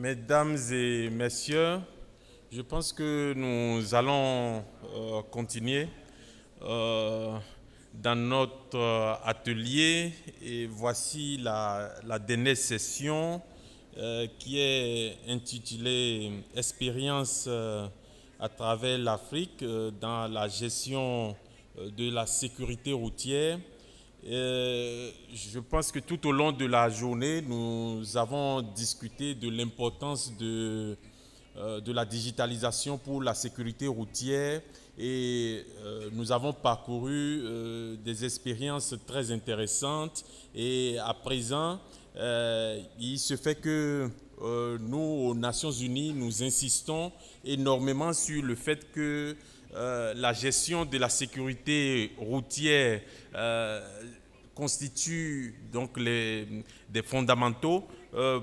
Mesdames et messieurs, je pense que nous allons continuer dans notre atelier et voici la dernière session qui est intitulée « Expérience à travers l'Afrique dans la gestion de la sécurité routière ». Je pense que tout au long de la journée, nous avons discuté de l'importance de la digitalisation pour la sécurité routière et nous avons parcouru des expériences très intéressantes et à présent, il se fait que nous, aux Nations Unies, nous insistons énormément sur le fait que la gestion de la sécurité routière constitue donc des fondamentaux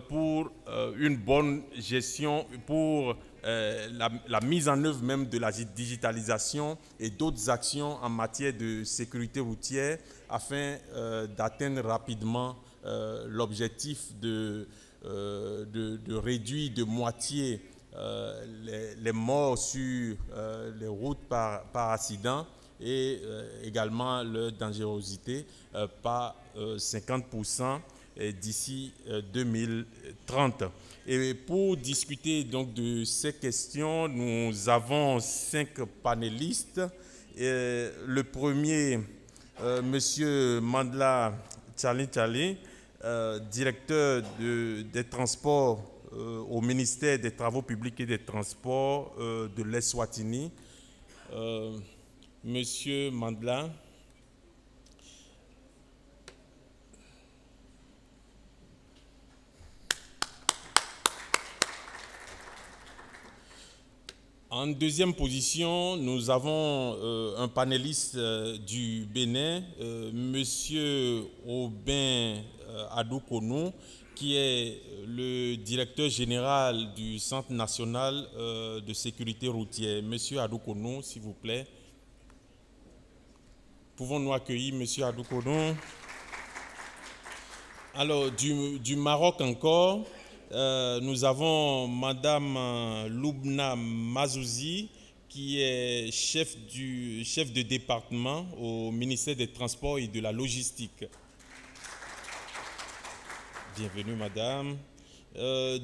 pour une bonne gestion, pour la mise en œuvre même de la digitalisation et d'autres actions en matière de sécurité routière afin d'atteindre rapidement l'objectif de réduire de moitié les morts sur les routes par accident et également leur dangerosité par 50% d'ici 2030. Et pour discuter donc de ces questions, nous avons 5 panélistes. Le premier, Monsieur Mandla Tchali, directeur des transports au ministère des Travaux publics et des Transports de l'Eswatini. Monsieur Mandla. En deuxième position, nous avons un panéliste du Bénin, Monsieur Aubin Adoukonou, qui est le directeur général du Centre national de sécurité routière. Monsieur Adoukonou, s'il vous plaît. Pouvons-nous accueillir Monsieur Adoukonou? Alors, du Maroc encore, nous avons Madame Loubna Mazouzi, qui est chef de département au ministère des Transports et de la Logistique. Bienvenue, Madame.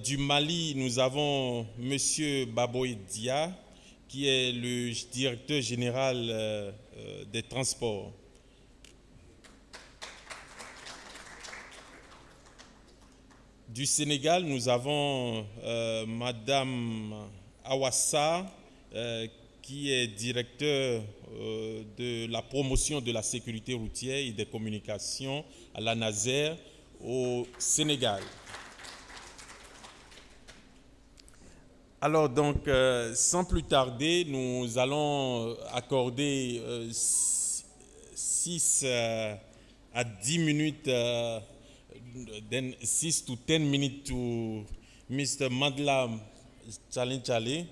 Du Mali, nous avons Monsieur Baboy Dia, qui est le directeur général des transports. Du Sénégal, nous avons Madame Awassa, qui est directeur de la promotion de la sécurité routière et des communications à la NASER au Sénégal. Alors donc, sans plus tarder, nous allons accorder 6 à 10 minutes, then 6 to 10 minutes to Mr. Mandla Tchali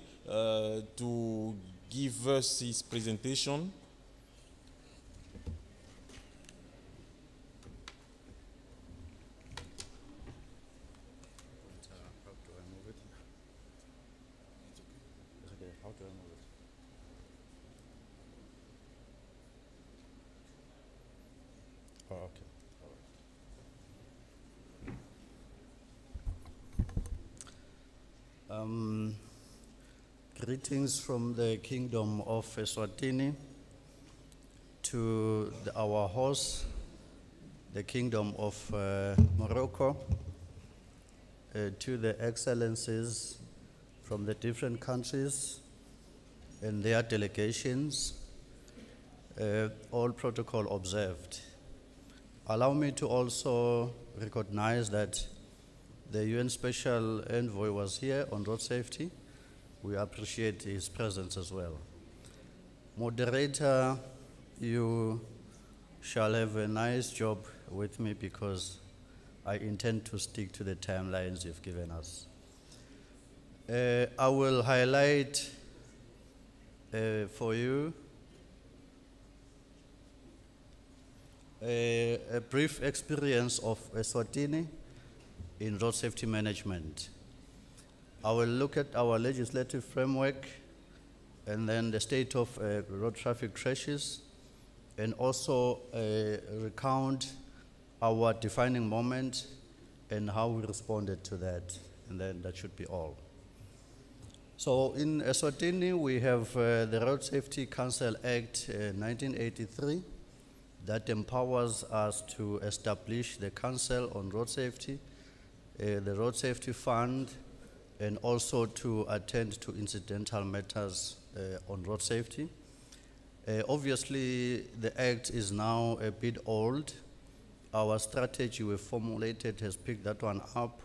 to give us his presentation. Greetings from the Kingdom of Eswatini to our host, the Kingdom of Morocco, to the excellencies from the different countries and their delegations, all protocol observed. Allow me to also recognize that the UN Special Envoy was here on road safety. We appreciate his presence as well. Moderator, you shall have a nice job with me because I intend to stick to the timelines you've given us. I will highlight for you a brief experience of Eswatini in road safety management. I will look at our legislative framework and then the state of road traffic crashes, and also recount our defining moment and how we responded to that, and then that should be all. So in Eswatini, we have the Road Safety Council Act 1983 that empowers us to establish the Council on Road Safety, the Road Safety Fund, and also to attend to incidental matters on road safety. Obviously, the Act is now a bit old. Our strategy we formulated has picked that one up,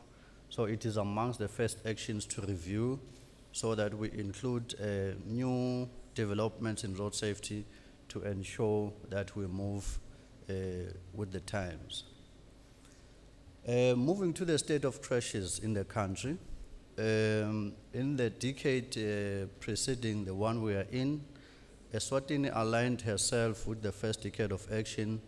so it is amongst the first actions to review so that we include new developments in road safety to ensure that we move with the times. Moving to the state of crashes in the country, in the decade preceding the one we are in, Eswatini aligned herself with the first decade of action,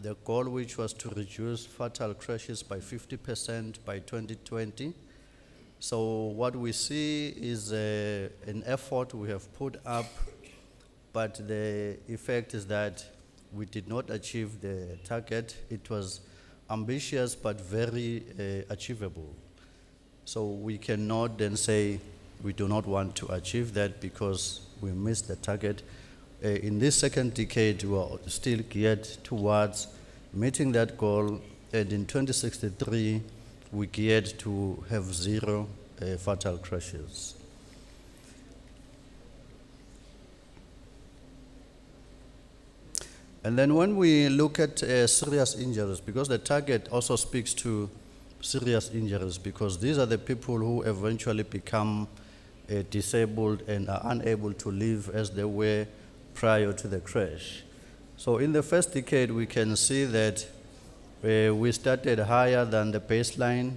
the goal which was to reduce fatal crashes by 50% by 2020. So what we see is an effort we have put up, but the effect is that we did not achieve the target. It was ambitious but very achievable. So we cannot then say we do not want to achieve that because we missed the target. In this second decade, we are still geared towards meeting that goal, and in 2063, we geared to have 0 fatal crashes. And then when we look at serious injuries, because the target also speaks to serious injuries, because these are the people who eventually become disabled and are unable to live as they were prior to the crash. So in the first decade, we can see that we started higher than the baseline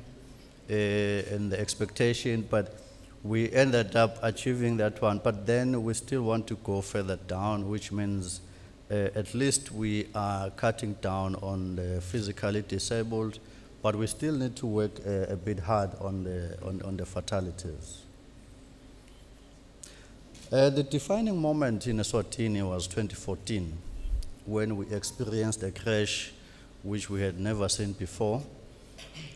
and the expectation, but we ended up achieving that one. But then we still want to go further down, which means at least we are cutting down on the physically disabled, but we still need to work a bit hard on the fatalities. The defining moment in Eswatini was 2014, when we experienced a crash which we had never seen before.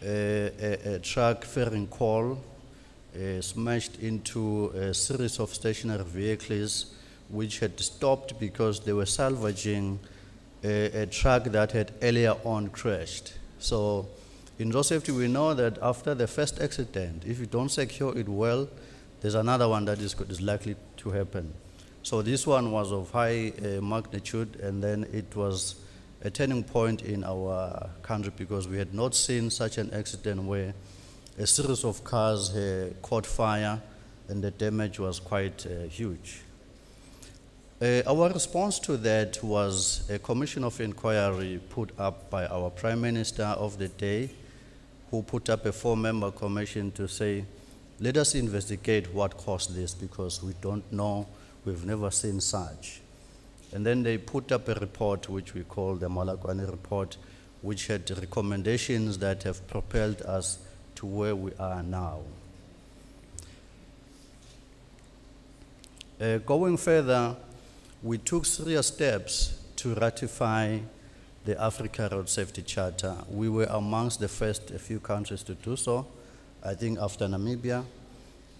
A truck ferrying coal smashed into a series of stationary vehicles which had stopped because they were salvaging a truck that had earlier on crashed. So in road safety, we know that after the first accident, if you don't secure it well, there's another one that is likely to happen. So this one was of high magnitude, and then it was a turning point in our country because we had not seen such an accident where a series of cars caught fire and the damage was quite huge. Our response to that was a commission of inquiry put up by our Prime Minister of the day, who put up a 4-member commission to say, let us investigate what caused this because we don't know, we've never seen such. And then they put up a report which we call the Malagwane report, which had recommendations that have propelled us to where we are now. Going further, we took serious steps to ratify the Africa Road Safety Charter. We were amongst the first few countries to do so, I think after Namibia.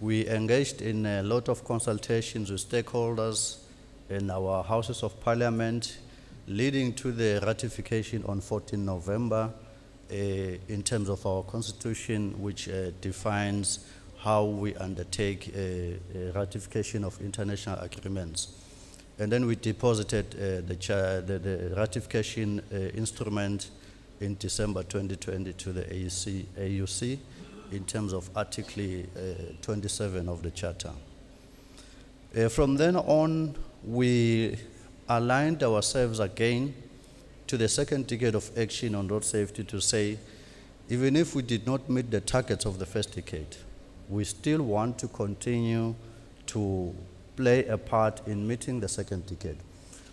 We engaged in a lot of consultations with stakeholders in our houses of parliament, leading to the ratification on 14 November in terms of our constitution, which defines how we undertake a ratification of international agreements. And then we deposited the ratification instrument in December 2020 to the AUC in terms of Article 27 of the Charter. From then on, we aligned ourselves again to the second decade of action on road safety to say, even if we did not meet the targets of the first decade, we still want to continue to play a part in meeting the second decade.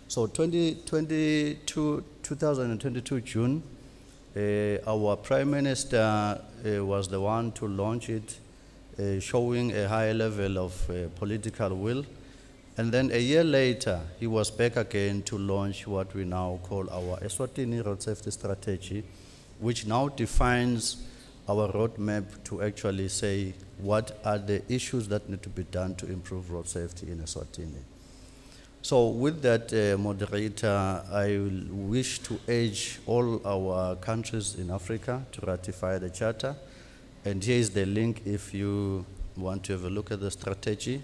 So 2022 June, our Prime Minister was the one to launch it showing a high level of political will. And then a year later, he was back again to launch what we now call our Eswatini Road Safety Strategy, which now defines our roadmap to actually say what are the issues that need to be done to improve road safety in Eswatini. So with that, moderator, I wish to urge all our countries in Africa to ratify the charter. And here is the link if you want to have a look at the strategy.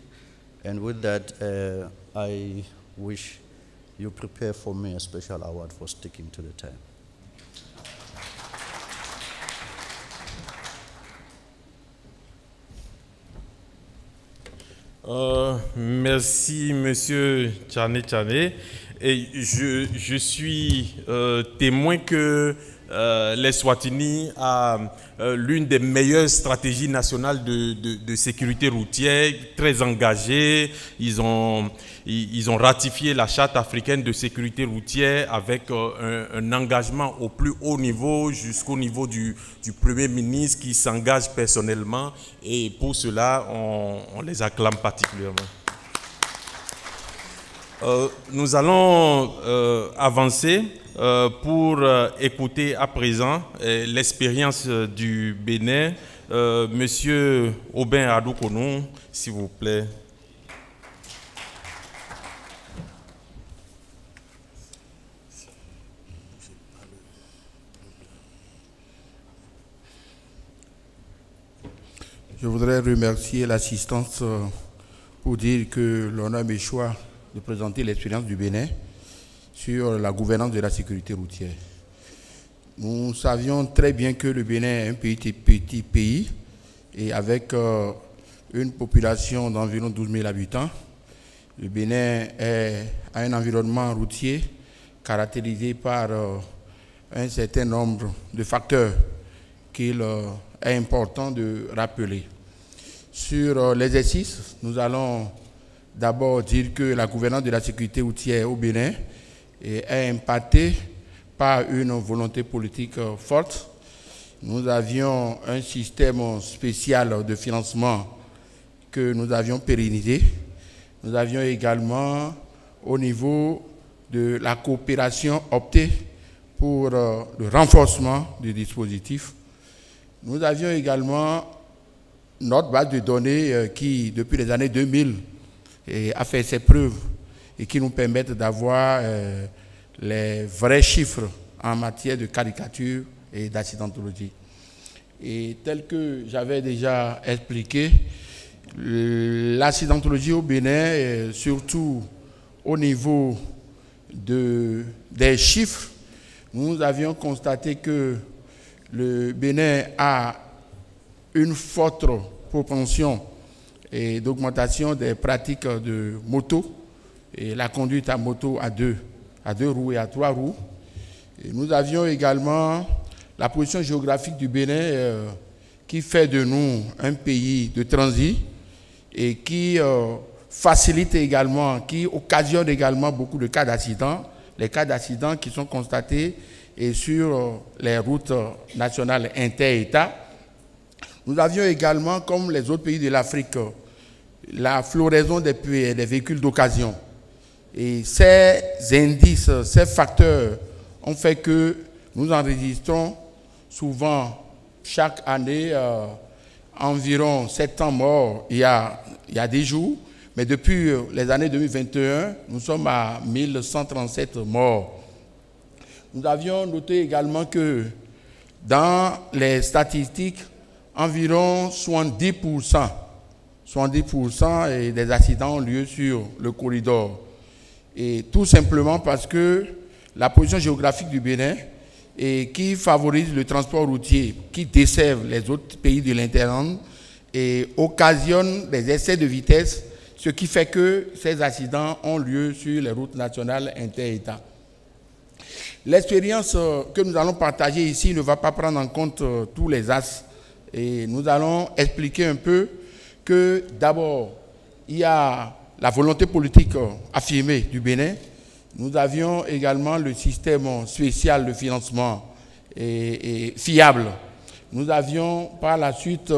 And with that, I wish you prepare for me a special award for sticking to the time. Merci, Monsieur Tchane Tchane. Et je suis témoin que l'Eswatini a l'une des meilleures stratégies nationales de sécurité routière, très engagée. Ils ont ratifié la charte africaine de sécurité routière avec un engagement au plus haut niveau, jusqu'au niveau du Premier ministre qui s'engage personnellement. Et pour cela, on les acclame particulièrement. Nous allons avancer pour écouter à présent l'expérience du Bénin. Monsieur Aubin Adoukonou, s'il vous plaît. Je voudrais remercier l'assistance pour dire que l'honneur m'échoit de présenter l'expérience du Bénin sur la gouvernance de la sécurité routière. Nous savions très bien que le Bénin est un petit pays et avec une population d'environ 12 000 habitants. Le Bénin a un environnement routier caractérisé par un certain nombre de facteurs qu'il est important de rappeler. Sur l'exercice, nous allons d'abord dire que la gouvernance de la sécurité routière au Bénin est impactée par une volonté politique forte. Nous avions un système spécial de financement que nous avions pérennisé. Nous avions également, au niveau de la coopération, opté pour le renforcement du dispositif. Nous avions également notre base de données qui, depuis les années 2000, a fait ses preuves et qui nous permettent d'avoir les vrais chiffres en matière de caricature et d'accidentologie. Et tel que j'avais déjà expliqué, l'accidentologie au Bénin, surtout au niveau des chiffres, nous avions constaté que le Bénin a une forte propension d'augmentation des pratiques de moto et la conduite à moto à deux roues et à 3 roues. Et nous avions également la position géographique du Bénin qui fait de nous un pays de transit et qui facilite également, qui occasionne également beaucoup de cas d'accidents, les cas d'accidents qui sont constatés et sur les routes nationales inter-États. Nous avions également, comme les autres pays de l'Afrique, la floraison des véhicules d'occasion. Et ces indices, ces facteurs ont fait que nous enregistrons souvent chaque année environ 700 morts il y a 10 jours. Mais depuis les années 2021, nous sommes à 1137 morts. Nous avions noté également que dans les statistiques, environ 70% des accidents ont lieu sur le corridor. Et tout simplement parce que la position géographique du Bénin et qui favorise le transport routier, qui desserve les autres pays de l'Interland et occasionne des excès de vitesse, ce qui fait que ces accidents ont lieu sur les routes nationales inter-États. L'expérience que nous allons partager ici ne va pas prendre en compte tous les axes et nous allons expliquer un peu que d'abord, il y a la volonté politique affirmée du Bénin. Nous avions également le système spécial de financement et fiable. Nous avions par la suite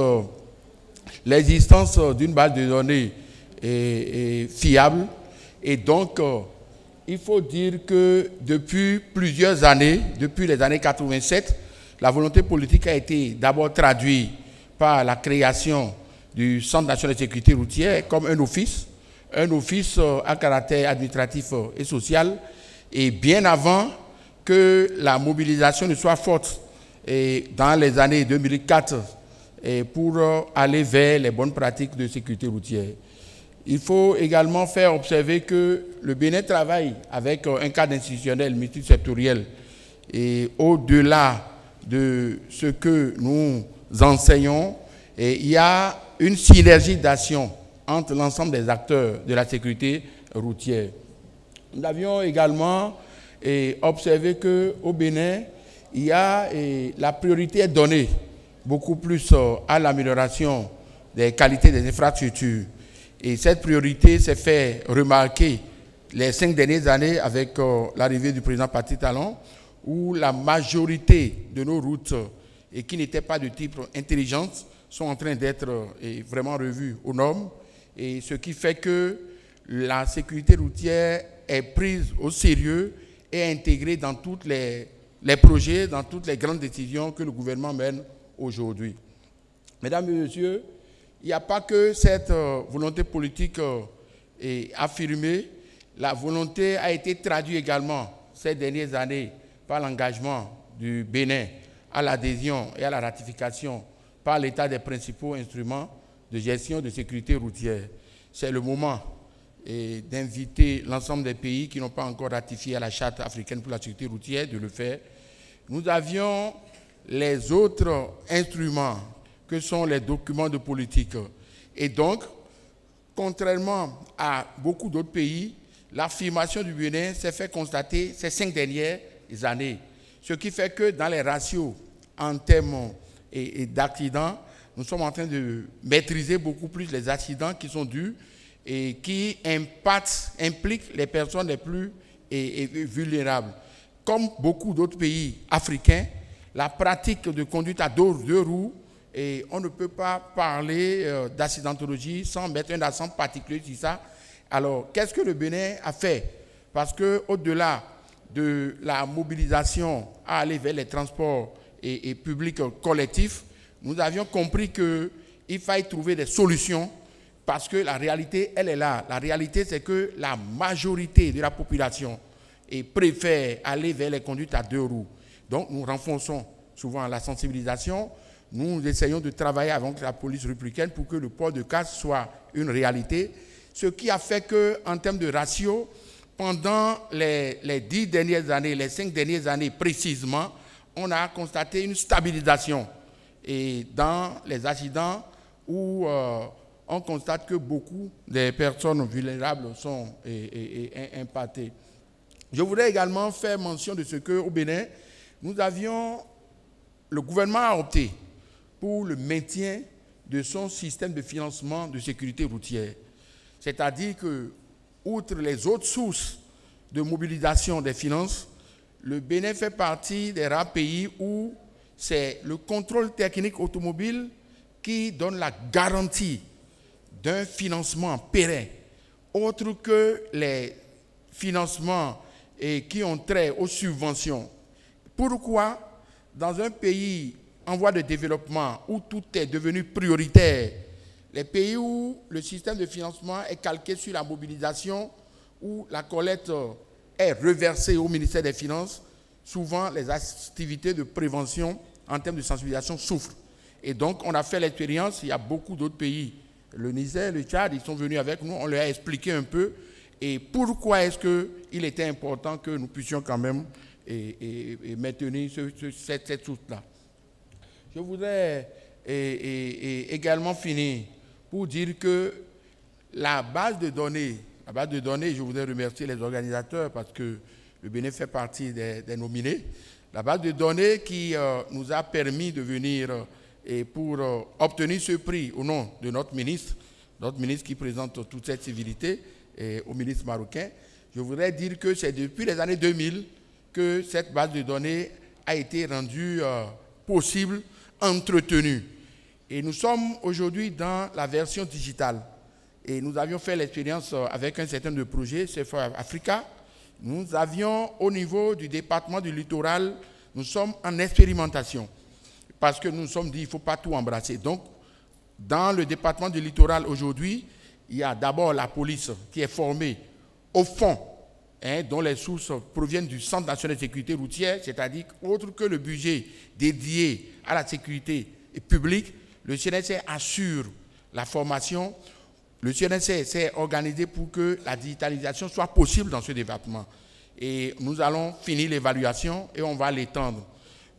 l'existence d'une base de données est fiable. Et donc, il faut dire que depuis plusieurs années, depuis les années 87, la volonté politique a été d'abord traduite par la création du Centre national de sécurité routière comme un office à caractère administratif et social, et bien avant que la mobilisation ne soit forte dans les années 2004 pour aller vers les bonnes pratiques de sécurité routière. Il faut également faire observer que le Bénin travaille avec un cadre institutionnel multisectoriel, et au-delà de ce que nous enseignons, il y a une synergie d'action entre l'ensemble des acteurs de la sécurité routière. Nous avions également observé qu'au Bénin, il y a, la priorité est donnée beaucoup plus à l'amélioration des qualités des infrastructures. Et cette priorité s'est fait remarquer les 5 dernières années avec l'arrivée du président Patrice Talon, où la majorité de nos routes, et qui n'étaient pas de type intelligente, sont en train d'être vraiment revues aux normes. Et ce qui fait que la sécurité routière est prise au sérieux et intégrée dans tous les projets, dans toutes les grandes décisions que le gouvernement mène aujourd'hui. Mesdames et messieurs, il n'y a pas que cette volonté politique affirmée. La volonté a été traduite également ces dernières années par l'engagement du Bénin à l'adhésion et à la ratification par l'État des principaux instruments de gestion de sécurité routière. C'est le moment d'inviter l'ensemble des pays qui n'ont pas encore ratifié à la Charte africaine pour la sécurité routière de le faire. Nous avions les autres instruments que sont les documents de politique. Et donc, contrairement à beaucoup d'autres pays, l'affirmation du Bénin s'est fait constater ces 5 dernières années. Ce qui fait que dans les ratios en termes d'accidents, nous sommes en train de maîtriser beaucoup plus les accidents qui sont dus et qui impliquent les personnes les plus vulnérables. Comme beaucoup d'autres pays africains, la pratique de conduite à deux roues, et on ne peut pas parler d'accidentologie sans mettre un accent particulier sur ça. Alors, qu'est-ce que le Bénin a fait? Parce qu'au-delà de la mobilisation à aller vers les transports publics collectifs, nous avions compris qu'il fallait trouver des solutions parce que la réalité, elle est là. La réalité, c'est que la majorité de la population préfère aller vers les conduites à 2 roues. Donc, nous renforçons souvent la sensibilisation. Nous essayons de travailler avec la police républicaine pour que le port de casque soit une réalité. Ce qui a fait qu'en termes de ratio, pendant les 10 dernières années, les 5 dernières années précisément, on a constaté une stabilisation dans les accidents où on constate que beaucoup de personnes vulnérables sont impactées. Je voudrais également faire mention de ce qu'au Bénin, le gouvernement a opté pour le maintien de son système de financement de sécurité routière. C'est-à-dire que, outre les autres sources de mobilisation des finances, le Bénin fait partie des rares pays où c'est le contrôle technique automobile qui donne la garantie d'un financement pérenne, autre que les financements qui ont trait aux subventions. Pourquoi, dans un pays en voie de développement où tout est devenu prioritaire, les pays où le système de financement est calqué sur la mobilisation, où la collecte est reversée au ministère des Finances, souvent les activités de prévention en termes de sensibilisation souffrent. Et donc, on a fait l'expérience, il y a beaucoup d'autres pays, le Niger, le Tchad, ils sont venus avec nous, on leur a expliqué un peu et pourquoi est-ce qu'il était important que nous puissions quand même maintenir cette source-là. Je voudrais également finir pour dire que la base de données, je voudrais remercier les organisateurs parce que le Bénin fait partie des nominés. La base de données qui nous a permis de venir pour obtenir ce prix au nom de notre ministre qui présente toute cette civilité au ministre marocain. Je voudrais dire que c'est depuis les années 2000 que cette base de données a été rendue possible, entretenue. Et nous sommes aujourd'hui dans la version digitale. Et nous avions fait l'expérience avec un certain nombre de projets, CFA Africa. Nous avions au niveau du département du littoral, nous sommes en expérimentation. Parce que nous nous sommes dit qu'il ne faut pas tout embrasser. Donc, dans le département du littoral aujourd'hui, il y a d'abord la police qui est formée au fond, dont les sources proviennent du Centre national de sécurité routière, c'est-à-dire autre que le budget dédié à la sécurité publique, le CNSC assure la formation. Le CNSC s'est organisé pour que la digitalisation soit possible dans ce département. Et nous allons finir l'évaluation et on va l'étendre.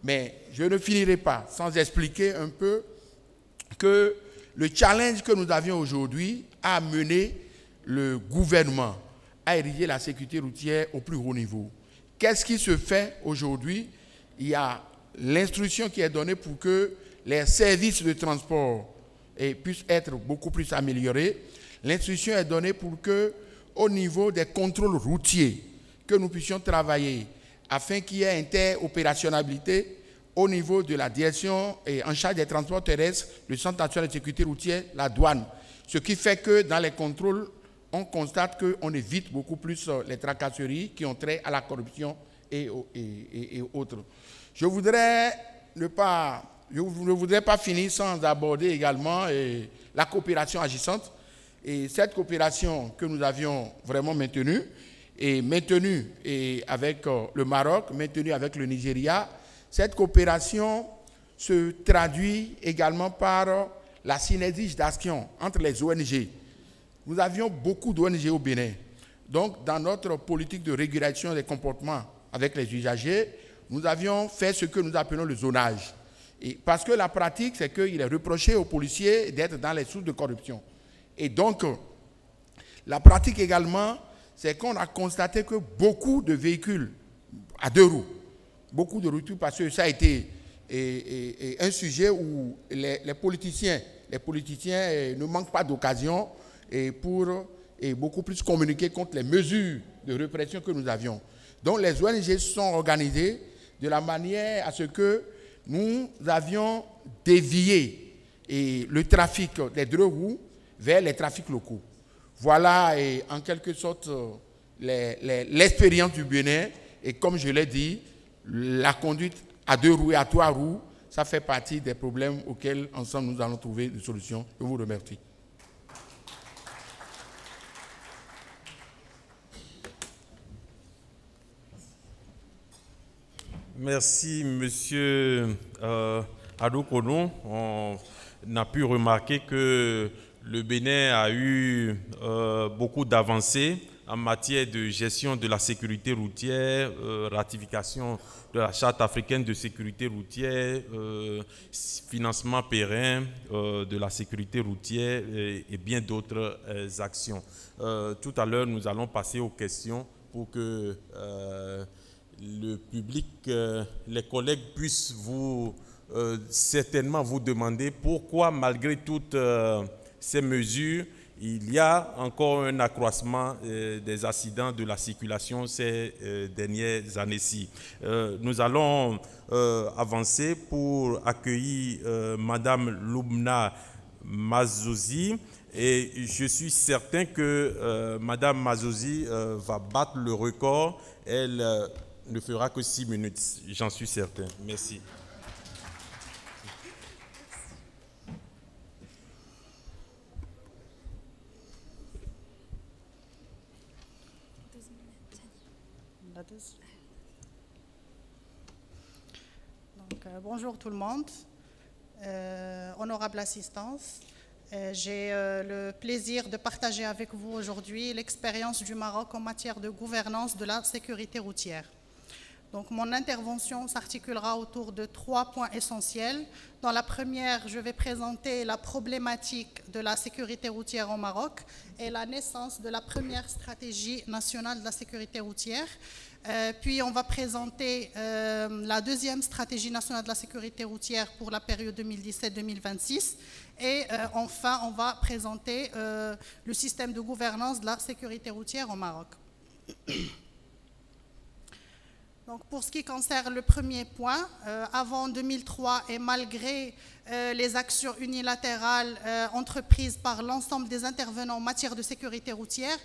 Mais je ne finirai pas sans expliquer un peu que le challenge que nous avions aujourd'hui a amené le gouvernement à ériger la sécurité routière au plus haut niveau. Qu'est-ce qui se fait aujourd'hui? Il y a l'instruction qui est donnée pour que les services de transport puissent être beaucoup plus améliorés. L'instruction est donnée pour que, au niveau des contrôles routiers, que nous puissions travailler afin qu'il y ait interopérationnalité au niveau de la direction et en charge des transports terrestres, le Centre national de sécurité routière, la douane. Ce qui fait que dans les contrôles, on constate qu'on évite beaucoup plus les tracasseries qui ont trait à la corruption et autres. Je ne voudrais pas finir sans aborder également la coopération agissante. Et cette coopération que nous avions vraiment maintenue avec le Maroc, maintenue avec le Nigeria, cette coopération se traduit également par la synergie d'action entre les ONG. Nous avions beaucoup d'ONG au Bénin. Donc, dans notre politique de régulation des comportements avec les usagers, nous avions fait ce que nous appelons le zonage. Et parce que la pratique, c'est qu'il est reproché aux policiers d'être dans les sources de corruption. Et donc, la pratique également, c'est qu'on a constaté que beaucoup de véhicules à 2 roues, beaucoup de routes, parce que ça a été un sujet où les politiciens ne manquent pas d'occasion pour beaucoup plus communiquer contre les mesures de répression que nous avions. Donc les ONG se sont organisées de la manière à ce que nous avions dévié le trafic des 2 roues vers les trafics locaux. Voilà en quelque sorte l'expérience du Bénin. Et comme je l'ai dit, la conduite à 2 roues et à 3 roues, ça fait partie des problèmes auxquels ensemble nous allons trouver des solutions. Je vous remercie. Merci, Monsieur Adoukono. On a pu remarquer que le Bénin a eu beaucoup d'avancées en matière de gestion de la sécurité routière, ratification de la Charte africaine de sécurité routière, financement pérenne de la sécurité routière et bien d'autres actions. Tout à l'heure, nous allons passer aux questions pour que le public, les collègues puissent certainement vous demander pourquoi, malgré toutes ces mesures, il y a encore un accroissement des accidents de la circulation ces dernières années-ci. Nous allons avancer pour accueillir Madame Lubna Mazouzi. Et je suis certain que Madame Mazouzi va battre le record. Elle ne fera que 6 minutes, j'en suis certain. Merci. Donc, bonjour tout le monde. Honorable assistance, j'ai le plaisir de partager avec vous aujourd'hui l'expérience du Maroc en matière de gouvernance de la sécurité routière. Donc, mon intervention s'articulera autour de 3 points essentiels. Dans la première, je vais présenter la problématique de la sécurité routière au Maroc et la naissance de la première stratégie nationale de la sécurité routière. Puis, on va présenter la deuxième stratégie nationale de la sécurité routière pour la période 2017-2026. Et enfin, on va présenter le système de gouvernance de la sécurité routière au Maroc. Donc, pour ce qui concerne le premier point, avant 2003 et malgré les actions unilatérales entreprises par l'ensemble des intervenants en matière de sécurité routière,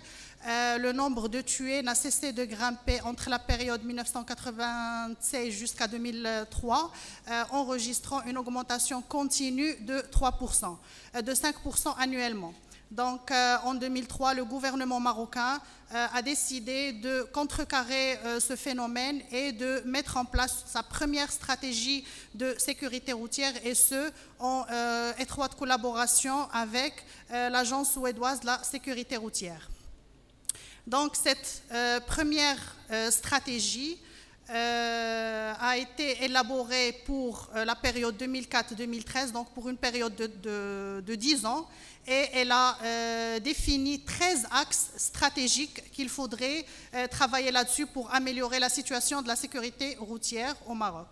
le nombre de tués n'a cessé de grimper entre la période 1996 jusqu'à 2003, enregistrant une augmentation continue de 3%, de 5% annuellement. Donc, en 2003, le gouvernement marocain a décidé de contrecarrer ce phénomène et de mettre en place sa première stratégie de sécurité routière, et ce, en étroite collaboration avec l'agence suédoise de la sécurité routière. Donc, cette première stratégie a été élaborée pour la période 2004-2013, donc pour une période de 10 ans, et elle a défini 13 axes stratégiques qu'il faudrait travailler là-dessus pour améliorer la situation de la sécurité routière au Maroc.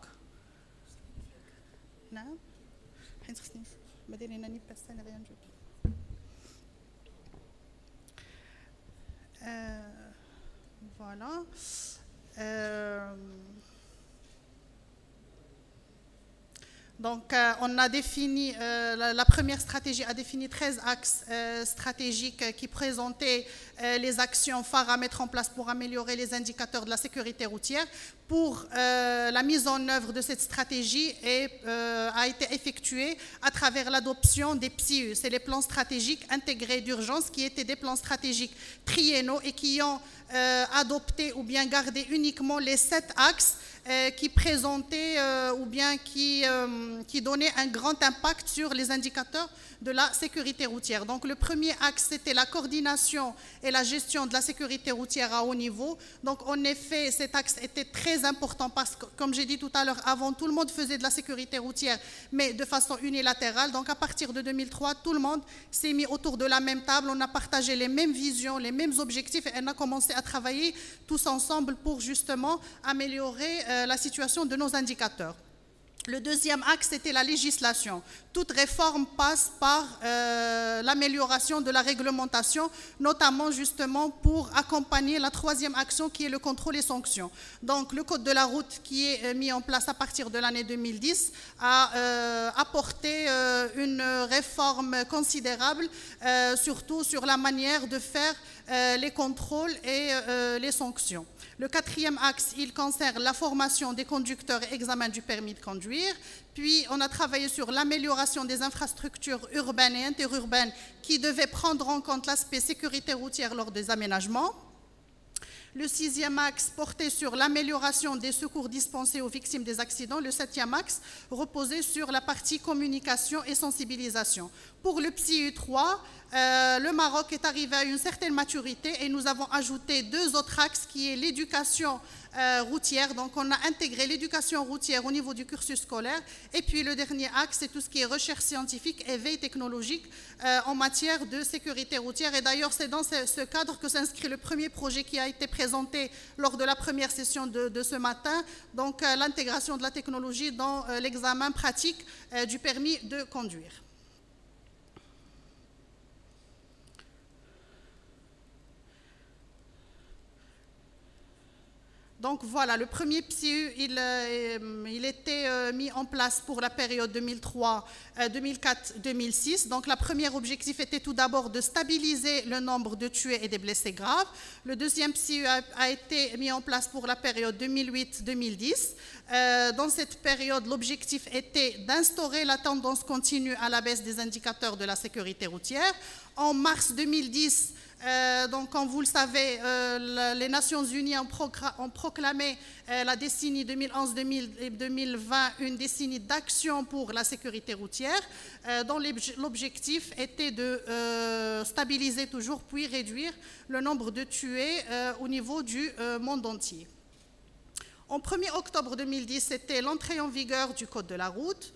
Voilà. Donc, on a défini, la première stratégie a défini 13 axes stratégiques qui présentaient les actions phares à mettre en place pour améliorer les indicateurs de la sécurité routière. Pour la mise en œuvre de cette stratégie a été effectuée à travers l'adoption des PSIU, c'est les plans stratégiques intégrés d'urgence, qui étaient des plans stratégiques triennaux et qui ont adopté ou bien gardé uniquement les 7 axes qui présentaient ou bien qui donnaient un grand impact sur les indicateurs de la sécurité routière. Donc, le premier axe, c'était la coordination et la gestion de la sécurité routière à haut niveau. Donc, en effet, cet axe était très important parce que, comme j'ai dit tout à l'heure, avant, tout le monde faisait de la sécurité routière, mais de façon unilatérale. Donc, à partir de 2003, tout le monde s'est mis autour de la même table, on a partagé les mêmes visions, les mêmes objectifs, et on a commencé à travailler tous ensemble pour justement améliorer la situation de nos indicateurs. Le deuxième axe, c'était la législation. Toute réforme passe par l'amélioration de la réglementation, notamment justement pour accompagner la troisième action qui est le contrôle et sanctions. Donc, le code de la route qui est mis en place à partir de l'année 2010 a apporté une réforme considérable, surtout sur la manière de faire les contrôles et les sanctions. Le quatrième axe, il concerne la formation des conducteurs et examen du permis de conduire. Puis, on a travaillé sur l'amélioration des infrastructures urbaines et interurbaines qui devaient prendre en compte l'aspect sécurité routière lors des aménagements. Le sixième axe portait sur l'amélioration des secours dispensés aux victimes des accidents. Le septième axe reposait sur la partie communication et sensibilisation. Pour le PSIU 3, le Maroc est arrivé à une certaine maturité et nous avons ajouté 2 autres axes qui est l'éducation routière. Donc, on a intégré l'éducation routière au niveau du cursus scolaire. Et puis, le dernier axe, c'est tout ce qui est recherche scientifique et veille technologique en matière de sécurité routière. Et d'ailleurs, c'est dans ce cadre que s'inscrit le premier projet qui a été présenté lors de la première session de ce matin. Donc, l'intégration de la technologie dans l'examen pratique du permis de conduire. Donc voilà, le premier PSIU, il était mis en place pour la période 2004-2006. Donc le premier objectif était tout d'abord de stabiliser le nombre de tués et des blessés graves. Le deuxième PSIU a été mis en place pour la période 2008-2010. Dans cette période, l'objectif était d'instaurer la tendance continue à la baisse des indicateurs de la sécurité routière. En mars 2010, donc, comme vous le savez, les Nations Unies ont proclamé la décennie 2011-2020 une décennie d'action pour la sécurité routière, dont l'objectif était de stabiliser toujours puis réduire le nombre de tués au niveau du monde entier. En 1er octobre 2010, c'était l'entrée en vigueur du Code de la route.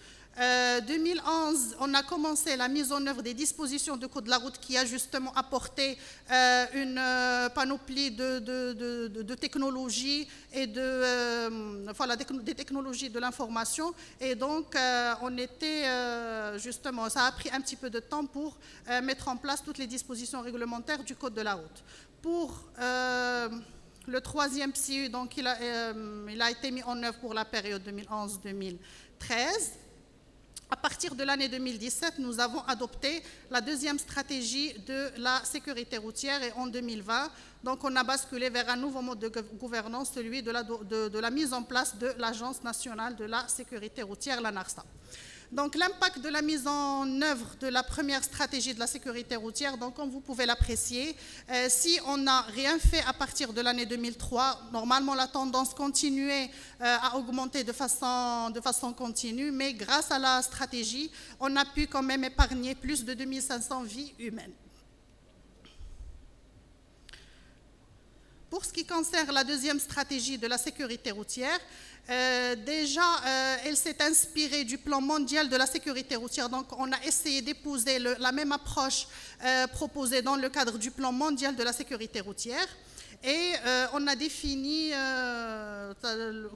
2011, on a commencé la mise en œuvre des dispositions du Code de la route qui a justement apporté une panoplie de technologies et des technologies de l'information. Et donc, justement, ça a pris un petit peu de temps pour mettre en place toutes les dispositions réglementaires du Code de la route. Pour Le troisième PSIU, donc, il a été mis en œuvre pour la période 2011-2013. À partir de l'année 2017, nous avons adopté la deuxième stratégie de la sécurité routière et en 2020, donc on a basculé vers un nouveau mode de gouvernance, celui de la mise en place de l'Agence nationale de la sécurité routière, la NARSA. Donc l'impact de la mise en œuvre de la première stratégie de la sécurité routière, donc comme vous pouvez l'apprécier, si on n'a rien fait à partir de l'année 2003, normalement la tendance continuait à augmenter de façon continue, mais grâce à la stratégie, on a pu quand même épargner plus de 2500 vies humaines. Pour ce qui concerne la deuxième stratégie de la sécurité routière, elle s'est inspirée du plan mondial de la sécurité routière. Donc, on a essayé d'épouser la même approche proposée dans le cadre du plan mondial de la sécurité routière. Et on a défini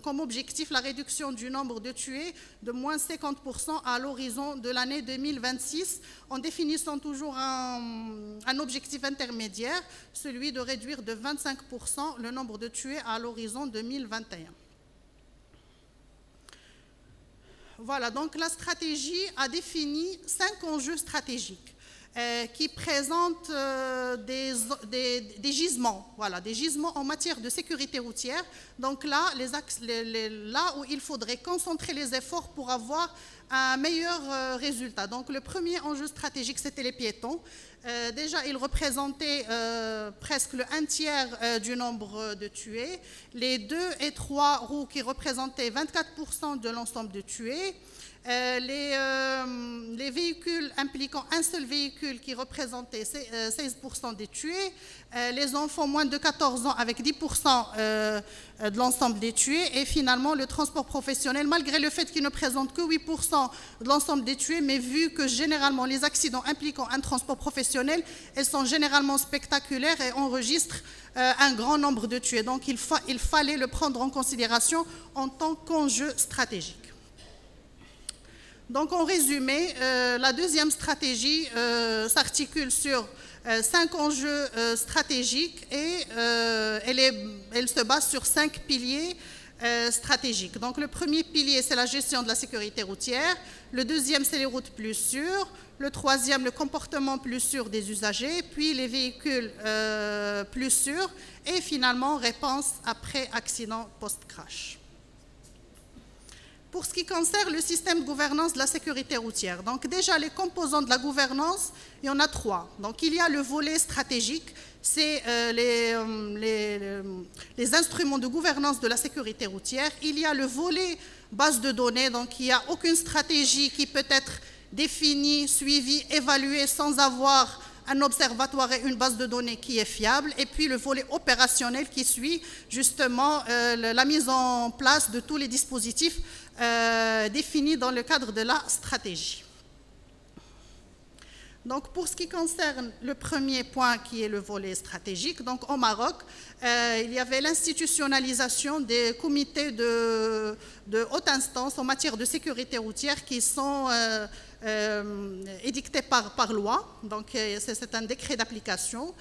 comme objectif la réduction du nombre de tués de moins 50% à l'horizon de l'année 2026, en définissant toujours un objectif intermédiaire, celui de réduire de 25% le nombre de tués à l'horizon 2021. Voilà, donc la stratégie a défini 5 enjeux stratégiques qui présentent des gisements, voilà, des gisements en matière de sécurité routière. Donc là, là où il faudrait concentrer les efforts pour avoir un meilleur résultat. Donc le premier enjeu stratégique, c'était les piétons. Déjà, ils représentaient presque le 1/3 du nombre de tués. Les 2 et 3 roues qui représentaient 24% de l'ensemble de tués. Les véhicules impliquant un seul véhicule qui représentait 16% des tués, les enfants moins de 14 ans avec 10% de l'ensemble des tués, et finalement le transport professionnel, malgré le fait qu'il ne présente que 8% de l'ensemble des tués, mais vu que généralement les accidents impliquant un transport professionnel, elles sont généralement spectaculaires et enregistrent un grand nombre de tués. Donc il fallait le prendre en considération en tant qu'enjeu stratégique. Donc, en résumé, la deuxième stratégie s'articule sur 5 enjeux stratégiques et elle se base sur 5 piliers stratégiques. Donc, le premier pilier, c'est la gestion de la sécurité routière. Le deuxième, c'est les routes plus sûres. Le troisième, le comportement plus sûr des usagers. Puis, les véhicules plus sûrs. Et finalement, réponse après accident post-crash. Pour ce qui concerne le système de gouvernance de la sécurité routière, donc déjà les composants de la gouvernance, il y en a 3. Donc il y a le volet stratégique, c'est les instruments de gouvernance de la sécurité routière. Il y a le volet base de données, donc il n'y a aucune stratégie qui peut être définie, suivie, évaluée sans avoir un observatoire et une base de données qui est fiable, et puis le volet opérationnel qui suit justement la mise en place de tous les dispositifs définis dans le cadre de la stratégie. Donc, pour ce qui concerne le premier point qui est le volet stratégique, donc au Maroc, il y avait l'institutionnalisation des comités de haute instance en matière de sécurité routière qui sont édictés par loi, donc c'est un décret d'application.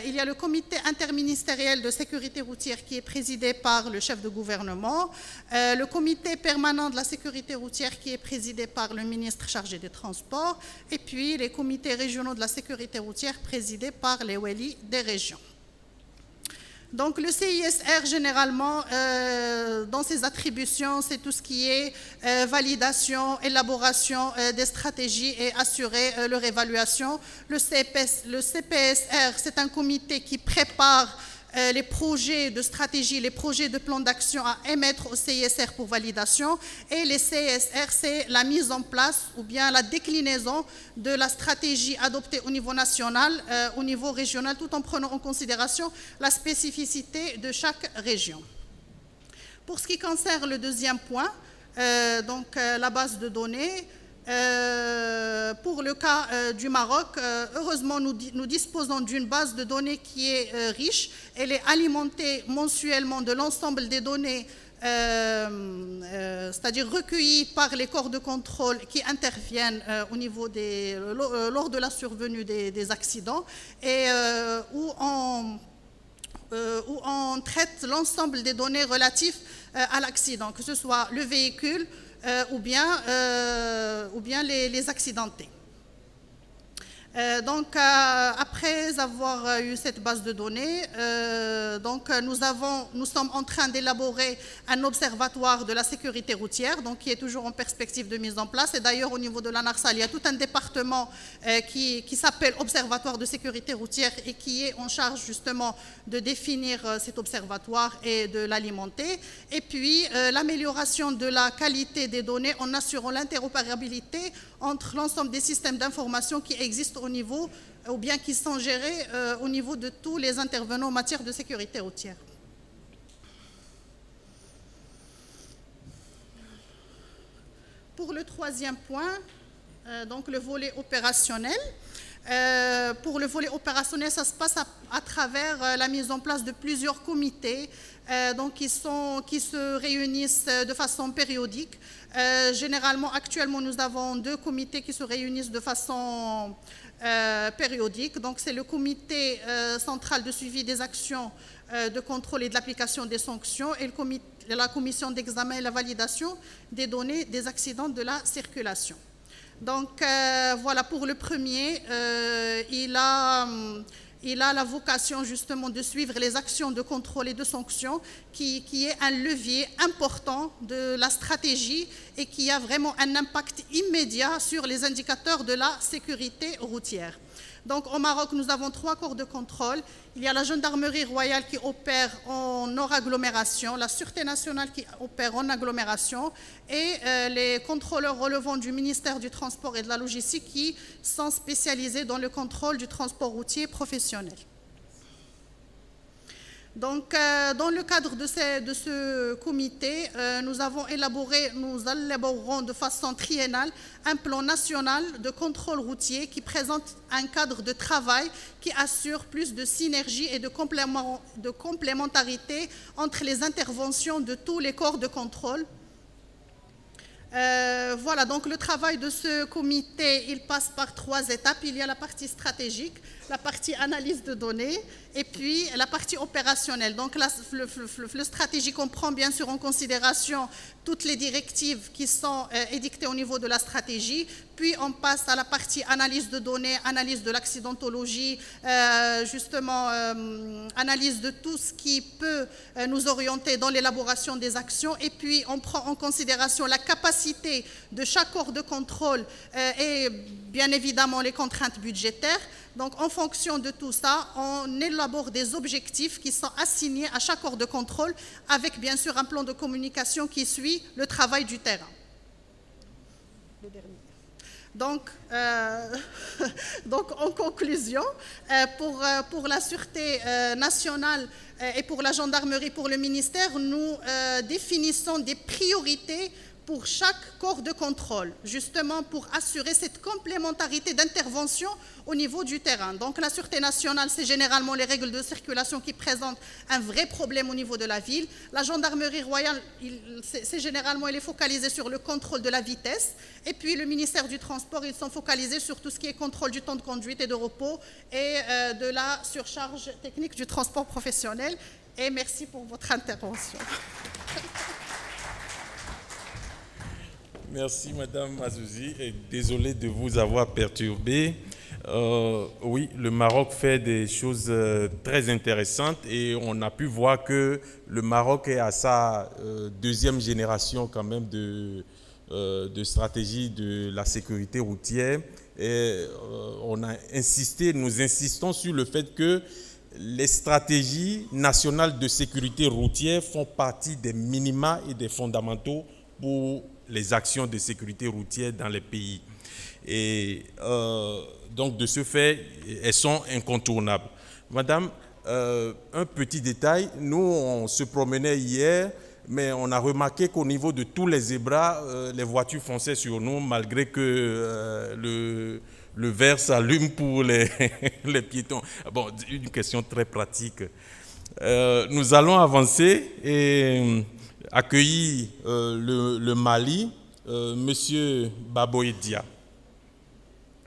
Il y a le comité interministériel de sécurité routière qui est présidé par le chef de gouvernement, le comité permanent de la sécurité routière qui est présidé par le ministre chargé des Transports, et puis les comités régionaux de la sécurité routière présidés par les walis des régions. Donc le CISR, généralement, dans ses attributions, c'est tout ce qui est validation, élaboration des stratégies et assurer leur évaluation. Le CPSR, c'est un comité qui prépare les projets de stratégie, les projets de plan d'action à émettre au CISR pour validation, et les CSR, c'est la mise en place ou bien la déclinaison de la stratégie adoptée au niveau national, au niveau régional, tout en prenant en considération la spécificité de chaque région. Pour ce qui concerne le deuxième point, donc la base de données, pour le cas du Maroc, heureusement, nous disposons d'une base de données qui est riche. Elle est alimentée mensuellement de l'ensemble des données, c'est-à-dire recueillies par les corps de contrôle qui interviennent au niveau lors de la survenue des accidents, et où où on traite l'ensemble des données relatives à l'accident, que ce soit le véhicule ou bien les accidentés. Donc, après avoir eu cette base de données, nous sommes en train d'élaborer un observatoire de la sécurité routière, donc qui est toujours en perspective de mise en place. Et d'ailleurs, au niveau de l'ANARSAL, il y a tout un département qui s'appelle Observatoire de sécurité routière et qui est en charge justement de définir cet observatoire et de l'alimenter. Et puis, l'amélioration de la qualité des données en assurant l'interopérabilité entre l'ensemble des systèmes d'information qui existent au niveau, ou bien qui sont gérés au niveau de tous les intervenants en matière de sécurité routière. Pour le troisième point, donc le volet opérationnel. Pour le volet opérationnel, ça se passe à travers la mise en place de plusieurs comités qui se réunissent de façon périodique. Généralement, actuellement, nous avons 2 comités qui se réunissent de façon périodique. Donc, c'est le comité central de suivi des actions de contrôle et de l'application des sanctions et la commission d'examen et la validation des données des accidents de la circulation. Donc, voilà, pour le premier, il a la vocation justement de suivre les actions de contrôle et de sanctions qui est un levier important de la stratégie et qui a vraiment un impact immédiat sur les indicateurs de la sécurité routière. Donc, au Maroc, nous avons 3 corps de contrôle. Il y a la gendarmerie royale qui opère en hors agglomération, la Sûreté nationale qui opère en agglomération et les contrôleurs relevant du ministère du Transport et de la Logistique qui sont spécialisés dans le contrôle du transport routier professionnel. Donc, dans le cadre de ce comité, nous élaborerons de façon triennale un plan national de contrôle routier qui présente un cadre de travail qui assure plus de synergie et de complémentarité entre les interventions de tous les corps de contrôle. Voilà, donc le travail de ce comité, il passe par 3 étapes. Il y a la partie stratégique, la partie analyse de données et puis la partie opérationnelle. Donc le stratégique, on prend bien sûr en considération toutes les directives qui sont édictées au niveau de la stratégie. Puis on passe à la partie analyse de données, analyse de l'accidentologie, analyse de tout ce qui peut nous orienter dans l'élaboration des actions. Et puis on prend en considération la capacité de chaque corps de contrôle et bien évidemment les contraintes budgétaires. Donc, en fonction de tout ça, on élabore des objectifs qui sont assignés à chaque corps de contrôle avec, bien sûr, un plan de communication qui suit le travail du terrain. Le dernier. Donc, en conclusion, pour la Sûreté nationale et pour la gendarmerie, pour le ministère, nous définissons des priorités pour chaque corps de contrôle, justement pour assurer cette complémentarité d'intervention au niveau du terrain. Donc la Sûreté nationale, c'est généralement les règles de circulation qui présentent un vrai problème au niveau de la ville. La gendarmerie royale, elle est focalisée sur le contrôle de la vitesse. Et puis le ministère du Transport, ils sont focalisés sur tout ce qui est contrôle du temps de conduite et de repos et de la surcharge technique du transport professionnel. Et merci pour votre intervention. Merci Madame Mazouzi et désolé de vous avoir perturbé. Oui, le Maroc fait des choses très intéressantes et on a pu voir que le Maroc est à sa 2e génération quand même de stratégie de la sécurité routière. Et nous insistons sur le fait que les stratégies nationales de sécurité routière font partie des minima et des fondamentaux pour les actions de sécurité routière dans les pays. Et donc, de ce fait, elles sont incontournables. Madame, un petit détail, nous, on se promenait hier, mais on a remarqué qu'au niveau de tous les zébras, les voitures fonçaient sur nous, malgré que le vert s'allume pour les piétons. Bon, une question très pratique. Nous allons avancer et accueillir le Mali, Monsieur Baboye Dia,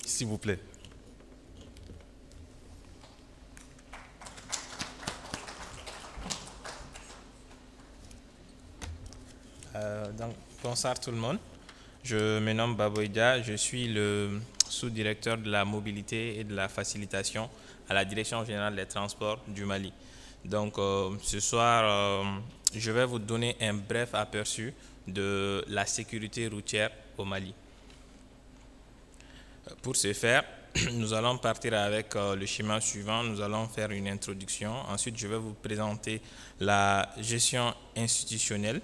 s'il vous plaît. Donc, bonsoir tout le monde. Je me nomme Baboïda, je suis le sous-directeur de la mobilité et de la facilitation à la Direction générale des transports du Mali. Donc, ce soir, je vais vous donner un bref aperçu de la sécurité routière au Mali. Pour ce faire, nous allons partir avec le schéma suivant. Nous allons faire une introduction. Ensuite, je vais vous présenter la gestion institutionnelle,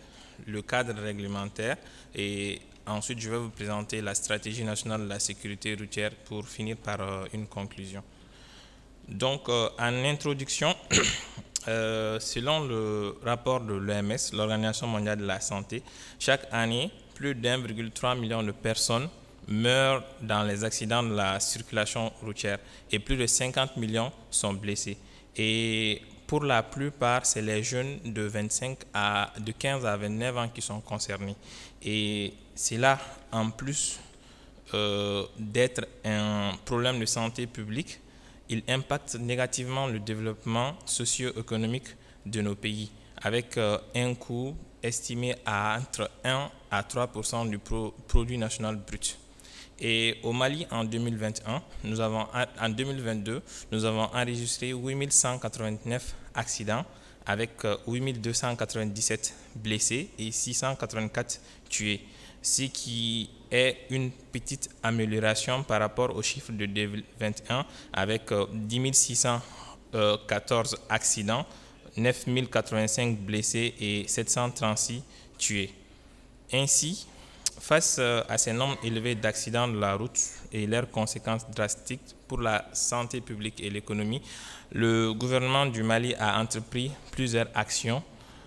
le cadre réglementaire et ensuite, je vais vous présenter la stratégie nationale de la sécurité routière pour finir par une conclusion. Donc, en introduction, selon le rapport de l'OMS, l'Organisation mondiale de la santé, chaque année, plus d'1,3 million de personnes meurent dans les accidents de la circulation routière et plus de 50 millions sont blessés. Et pour la plupart, c'est les jeunes de 15 à 29 ans qui sont concernés. Et c'est là, en plus d'être un problème de santé publique, il impacte négativement le développement socio-économique de nos pays, avec un coût estimé à entre 1 à 3% du produit national brut. Et au Mali, en 2021, en 2022, nous avons enregistré 8189 accidents avec 8297 blessés et 684 tués, ce qui est une petite amélioration par rapport au chiffre de 2021 avec 10 614 accidents, 9 085 blessés et 736 tués. Ainsi, face à ces nombres élevés d'accidents de la route et leurs conséquences drastiques pour la santé publique et l'économie, le gouvernement du Mali a entrepris plusieurs actions,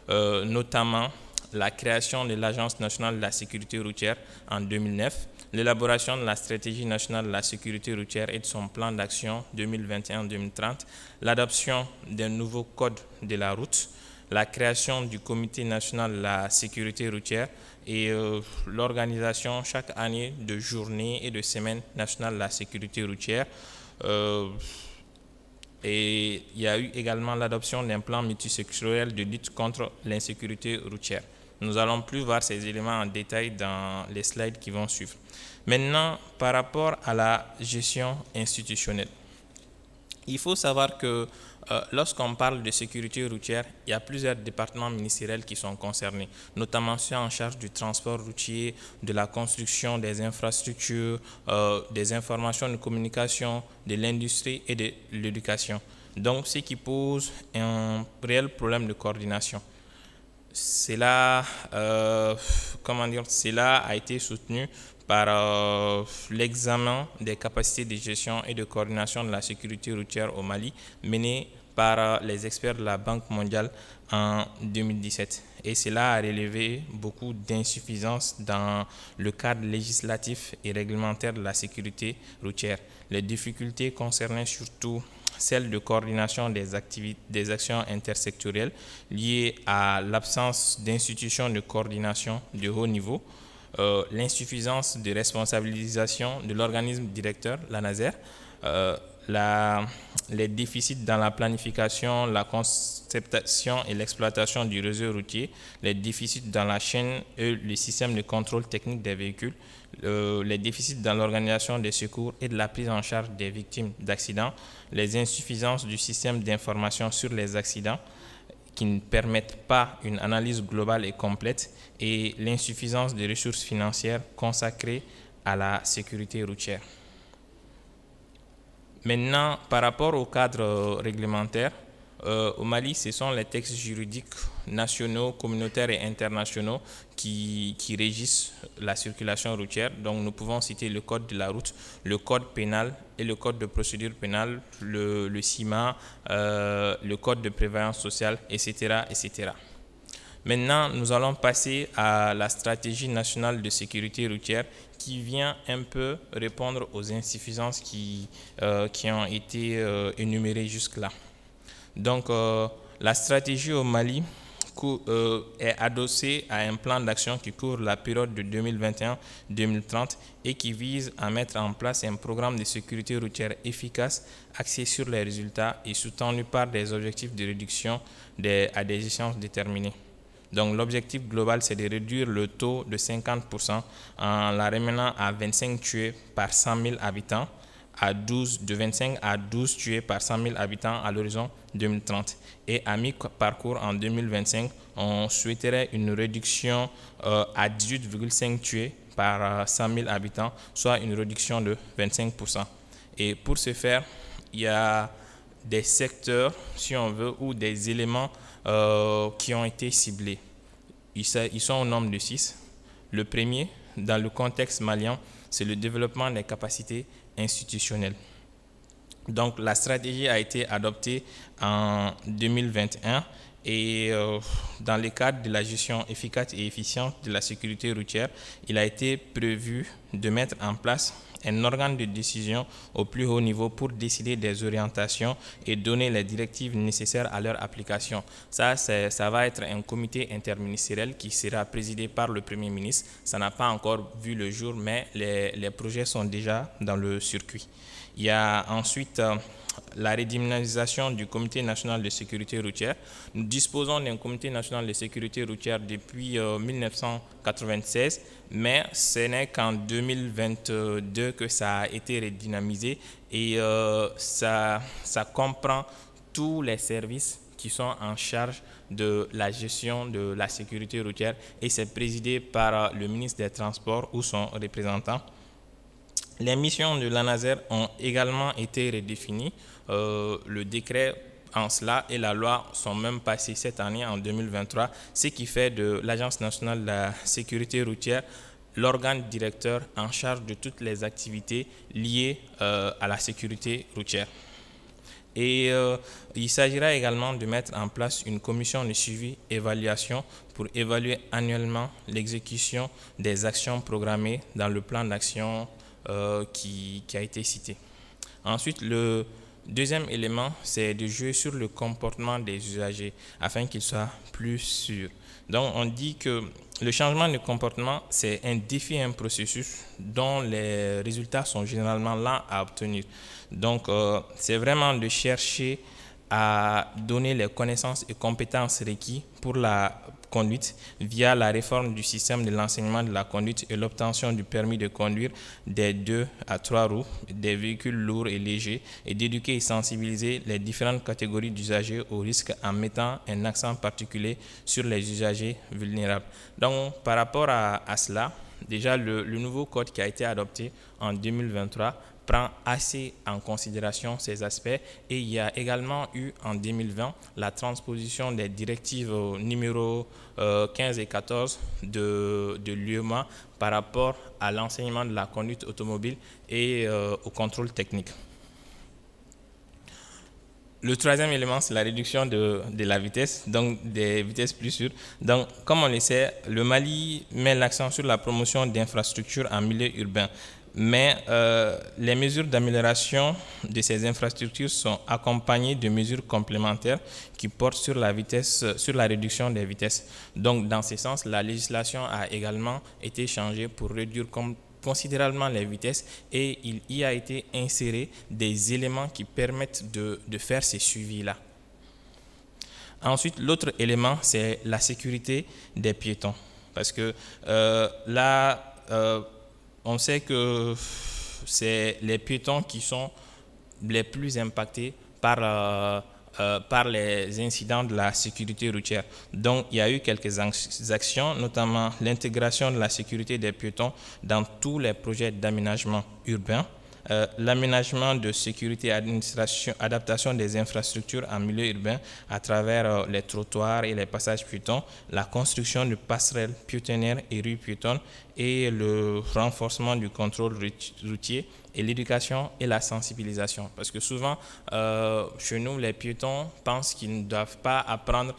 notamment la création de l'Agence nationale de la sécurité routière en 2009, l'élaboration de la stratégie nationale de la sécurité routière et de son plan d'action 2021-2030, l'adoption d'un nouveau code de la route, la création du Comité national de la sécurité routière et l'organisation chaque année de journées et de semaines nationales de la sécurité routière. Et il y a eu également l'adoption d'un plan multisectoriel de lutte contre l'insécurité routière. Nous allons plus voir ces éléments en détail dans les slides qui vont suivre. Maintenant, par rapport à la gestion institutionnelle, il faut savoir que lorsqu'on parle de sécurité routière, il y a plusieurs départements ministériels qui sont concernés, notamment ceux en charge du transport routier, de la construction des infrastructures, des informations de communication, de l'industrie et de l'éducation. Donc, ce qui pose un réel problème de coordination. Cela a été soutenu par l'examen des capacités de gestion et de coordination de la sécurité routière au Mali mené par les experts de la Banque mondiale en 2017. Et cela a relevé beaucoup d'insuffisances dans le cadre législatif et réglementaire de la sécurité routière. Les difficultés concernaient surtout celle de coordination des actions intersectorielles liées à l'absence d'institutions de coordination de haut niveau, l'insuffisance de responsabilisation de l'organisme directeur, la NASER, les déficits dans la planification, la conception et l'exploitation du réseau routier, les déficits dans la chaîne et le système de contrôle technique des véhicules, les déficits dans l'organisation des secours et de la prise en charge des victimes d'accidents, les insuffisances du système d'information sur les accidents qui ne permettent pas une analyse globale et complète et l'insuffisance des ressources financières consacrées à la sécurité routière. Maintenant, par rapport au cadre réglementaire, au Mali, ce sont les textes juridiques nationaux, communautaires et internationaux qui régissent la circulation routière. Donc, nous pouvons citer le code de la route, le code pénal et le code de procédure pénale, le CIMA, le code de prévoyance sociale, etc., etc. Maintenant, nous allons passer à la stratégie nationale de sécurité routière qui vient un peu répondre aux insuffisances qui ont été énumérées jusque-là. Donc, la stratégie au Mali est adossée à un plan d'action qui couvre la période de 2021-2030 et qui vise à mettre en place un programme de sécurité routière efficace axé sur les résultats et soutenu par des objectifs de réduction à des échéances déterminées. Donc l'objectif global, c'est de réduire le taux de 50% en la ramenant à 25 tués par 100 000 habitants, de 25 à 12 tués par 100 000 habitants à l'horizon 2030. Et à mi-parcours en 2025, on souhaiterait une réduction à 18,5 tués par 100 000 habitants, soit une réduction de 25%. Et pour ce faire, il y a des secteurs, si on veut, ou des éléments qui ont été ciblés. Ils sont au nombre de 6. Le premier, dans le contexte malien, c'est le développement des capacités institutionnelles. Donc, la stratégie a été adoptée en 2021 et dans le cadre de la gestion efficace et efficiente de la sécurité routière, il a été prévu de mettre en place un organe de décision au plus haut niveau pour décider des orientations et donner les directives nécessaires à leur application. Ça va être un comité interministériel qui sera présidé par le Premier ministre. Ça n'a pas encore vu le jour, mais les projets sont déjà dans le circuit. Il y a ensuite la redynamisation du Comité national de sécurité routière. Nous disposons d'un Comité national de sécurité routière depuis 1996, mais ce n'est qu'en 2022 que ça a été redynamisé et ça comprend tous les services qui sont en charge de la gestion de la sécurité routière et c'est présidé par le ministre des Transports ou son représentant. Les missions de l'ANASER ont également été redéfinies. Le décret en cela et la loi sont même passés cette année en 2023, ce qui fait de l'Agence nationale de la sécurité routière l'organe directeur en charge de toutes les activités liées à la sécurité routière. Et il s'agira également de mettre en place une commission de suivi-évaluation pour évaluer annuellement l'exécution des actions programmées dans le plan d'action qui a été cité. Ensuite, le deuxième élément, c'est de jouer sur le comportement des usagers afin qu'ils soient plus sûrs. Donc, on dit que le changement de comportement, c'est un défi et un processus dont les résultats sont généralement lents à obtenir. Donc, c'est vraiment de chercher à donner les connaissances et compétences requises pour la conduite via la réforme du système de l'enseignement de la conduite et l'obtention du permis de conduire des 2 à 3 roues, des véhicules lourds et légers et d'éduquer et sensibiliser les différentes catégories d'usagers au risque en mettant un accent particulier sur les usagers vulnérables. Donc, par rapport à cela, déjà le nouveau code qui a été adopté en 2023 prend assez en considération ces aspects et il y a également eu en 2020 la transposition des directives numéro 15 et 14 de l'UEMOA par rapport à l'enseignement de la conduite automobile et au contrôle technique. Le troisième élément, c'est la réduction de la vitesse, donc des vitesses plus sûres. Donc, comme on le sait, le Mali met l'accent sur la promotion d'infrastructures en milieu urbain. Mais les mesures d'amélioration de ces infrastructures sont accompagnées de mesures complémentaires qui portent sur la vitesse, sur la réduction des vitesses. Donc, dans ce sens, la législation a également été changée pour réduire considérablement les vitesses et il y a été inséré des éléments qui permettent de faire ces suivis-là. Ensuite, l'autre élément, c'est la sécurité des piétons. Parce que là, on sait que c'est les piétons qui sont les plus impactés par les incidents de la sécurité routière. Donc, il y a eu quelques actions, notamment l'intégration de la sécurité des piétons dans tous les projets d'aménagement urbain, l'aménagement de sécurité et adaptation des infrastructures en milieu urbain à travers les trottoirs et les passages piétons, la construction de passerelles piétonnières et rues piétonnes et le renforcement du contrôle routier et l'éducation et la sensibilisation. Parce que souvent, chez nous, les piétons pensent qu'ils ne doivent pas apprendre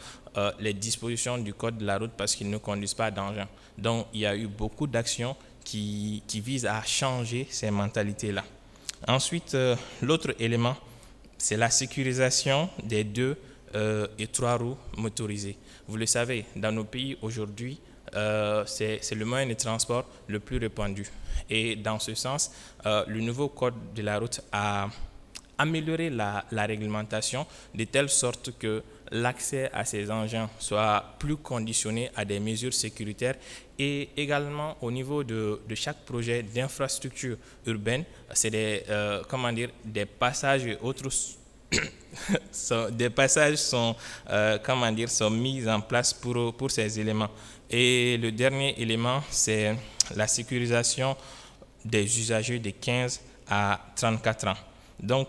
les dispositions du code de la route parce qu'ils ne conduisent pas d'engin. Donc, il y a eu beaucoup d'actions qui visent à changer ces mentalités-là. Ensuite, l'autre élément, c'est la sécurisation des 2 et 3 roues motorisées. Vous le savez, dans nos pays aujourd'hui, c'est le moyen de transport le plus répandu. Et dans ce sens, le nouveau code de la route a améliorer la réglementation de telle sorte que l'accès à ces engins soit plus conditionné à des mesures sécuritaires, et également au niveau de chaque projet d'infrastructure urbaine, c'est des passages et autres des passages sont mis en place pour ces éléments. Et le dernier élément, c'est la sécurisation des usagers de 15 à 34 ans. Donc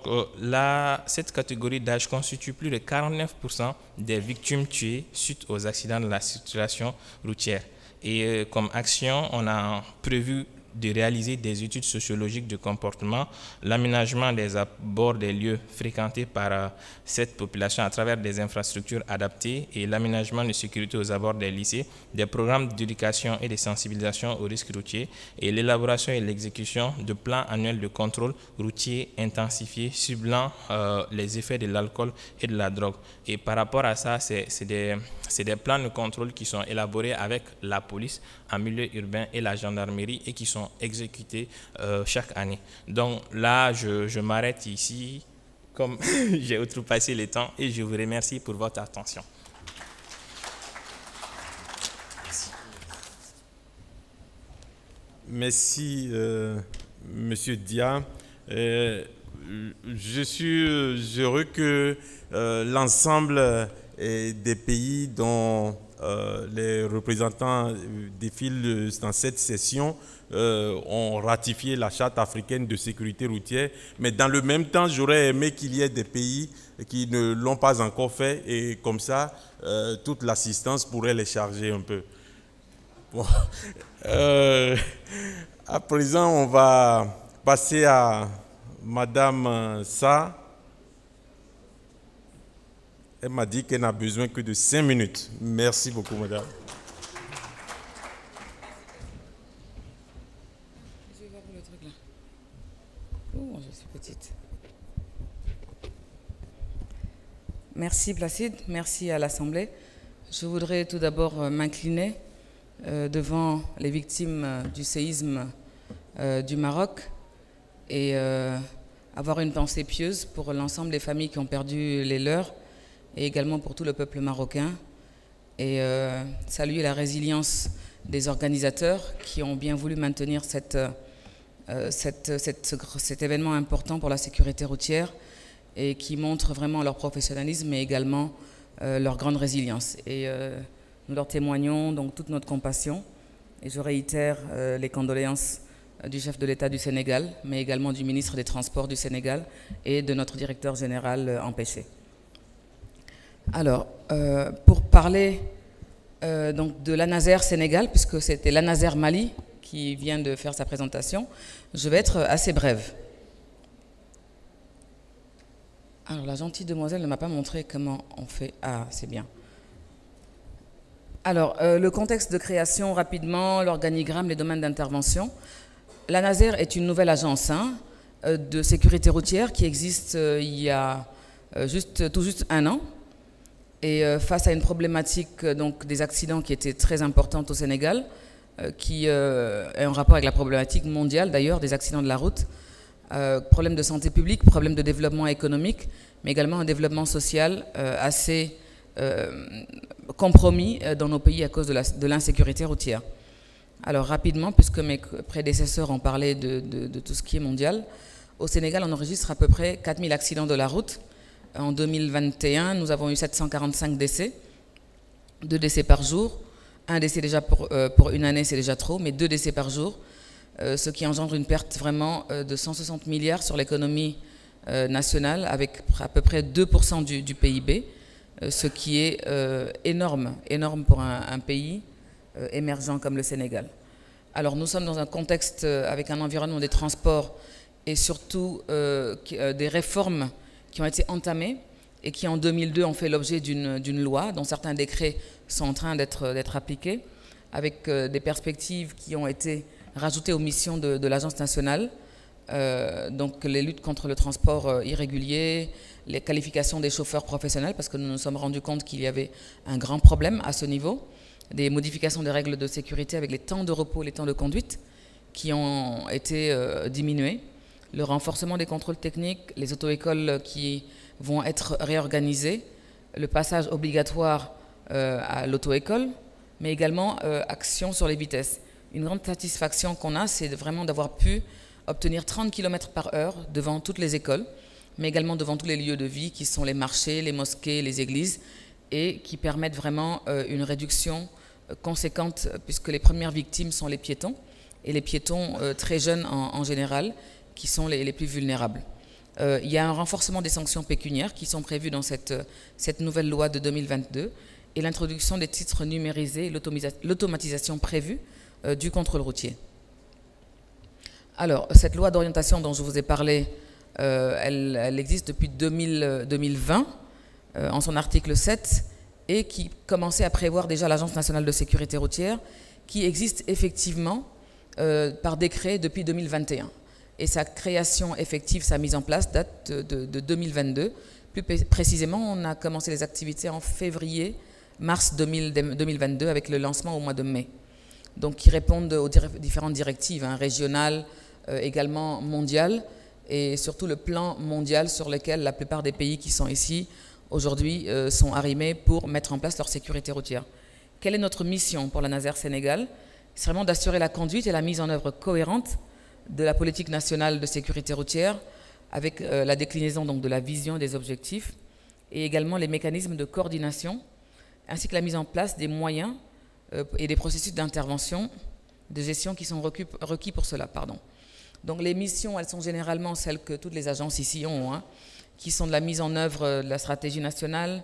cette catégorie d'âge constitue plus de 49% des victimes tuées suite aux accidents de la circulation routière. Et comme action, on a prévu de réaliser des études sociologiques de comportement, l'aménagement des abords des lieux fréquentés par cette population à travers des infrastructures adaptées et l'aménagement de sécurité aux abords des lycées, des programmes d'éducation et de sensibilisation aux risques routiers et l'élaboration et l'exécution de plans annuels de contrôle routier intensifiés ciblant les effets de l'alcool et de la drogue. Et par rapport à ça, c'est des plans de contrôle qui sont élaborés avec la police en milieu urbain et la gendarmerie et qui sont exécutés chaque année. Donc là, je m'arrête ici, comme j'ai outrepassé le temps, et je vous remercie pour votre attention. Merci, Monsieur Dia. Je suis heureux que l'ensemble des pays dont les représentants défilent dans cette session ont ratifié la Charte africaine de sécurité routière, mais dans le même temps, j'aurais aimé qu'il y ait des pays qui ne l'ont pas encore fait, et comme ça, toute l'assistance pourrait les charger un peu. Bon. À présent, on va passer à Madame Sa. Elle m'a dit qu'elle n'a besoin que de 5 minutes. Merci beaucoup, madame. Je vais voir le truc là. Oh, je suis petite. Merci Placide, merci à l'Assemblée. Je voudrais tout d'abord m'incliner devant les victimes du séisme du Maroc et avoir une pensée pieuse pour l'ensemble des familles qui ont perdu les leurs, et également pour tout le peuple marocain, et saluer la résilience des organisateurs qui ont bien voulu maintenir cet événement important pour la sécurité routière et qui montrent vraiment leur professionnalisme et également leur grande résilience. Et nous leur témoignons donc toute notre compassion, et je réitère les condoléances du chef de l'État du Sénégal, mais également du ministre des Transports du Sénégal et de notre directeur général empêché. Alors, pour parler donc de l'ANASER Sénégal, puisque c'était l'ANASER Mali qui vient de faire sa présentation, je vais être assez brève. Alors, la gentille demoiselle ne m'a pas montré comment on fait. Ah, c'est bien. Alors, le contexte de création rapidement, l'organigramme, les domaines d'intervention. L'ANASER est une nouvelle agence de sécurité routière qui existe il y a tout juste 1 an. Et face à une problématique donc, des accidents qui était très importante au Sénégal, qui est en rapport avec la problématique mondiale d'ailleurs des accidents de la route, problème de santé publique, problème de développement économique, mais également un développement social assez compromis dans nos pays à cause de l'insécurité routière. Alors rapidement, puisque mes prédécesseurs ont parlé de tout ce qui est mondial, au Sénégal on enregistre à peu près 4000 accidents de la route. En 2021, nous avons eu 745 décès, 2 décès par jour. 1 décès déjà pour une année, c'est déjà trop, mais 2 décès par jour, ce qui engendre une perte vraiment de 160 milliards sur l'économie nationale, avec à peu près 2% du PIB, ce qui est énorme pour un pays émergent comme le Sénégal. Alors nous sommes dans un contexte avec un environnement des transports et surtout des réformes qui ont été entamées et qui en 2002 ont fait l'objet d'une loi dont certains décrets sont en train d'être appliqués, avec des perspectives qui ont été rajoutées aux missions de l'Agence nationale, donc les luttes contre le transport irrégulier, les qualifications des chauffeurs professionnels, parce que nous nous sommes rendus compte qu'il y avait un grand problème à ce niveau, des modifications des règles de sécurité avec les temps de repos, les temps de conduite qui ont été diminués, le renforcement des contrôles techniques, les auto-écoles qui vont être réorganisées, le passage obligatoire à l'auto-école, mais également action sur les vitesses. Une grande satisfaction qu'on a, c'est vraiment d'avoir pu obtenir 30 km/h devant toutes les écoles, mais également devant tous les lieux de vie qui sont les marchés, les mosquées, les églises, et qui permettent vraiment une réduction conséquente, puisque les premières victimes sont les piétons, et les piétons très jeunes en général, qui sont les plus vulnérables. Il y a un renforcement des sanctions pécuniaires qui sont prévues dans cette nouvelle loi de 2022, et l'introduction des titres numérisés, l'automatisation prévue du contrôle routier. Alors, cette loi d'orientation dont je vous ai parlé, elle existe depuis 2020, en son article 7, et qui commençait à prévoir déjà l'Agence nationale de sécurité routière, qui existe effectivement par décret depuis 2021. Et sa création effective, sa mise en place date de 2022. Plus précisément, on a commencé les activités en février-mars 2022 avec le lancement au mois de mai. Donc, qui répondent aux différentes directives, régionales, également mondiales, et surtout le plan mondial sur lequel la plupart des pays qui sont ici aujourd'hui sont arrimés pour mettre en place leur sécurité routière. Quelle est notre mission pour la Naser Sénégal? C'est vraiment d'assurer la conduite et la mise en œuvre cohérente de la politique nationale de sécurité routière avec la déclinaison donc, de la vision et des objectifs et également les mécanismes de coordination ainsi que la mise en place des moyens et des processus d'intervention, de gestion qui sont requis pour cela. Donc les missions, elles sont généralement celles que toutes les agences ici ont, qui sont de la mise en œuvre de la stratégie nationale,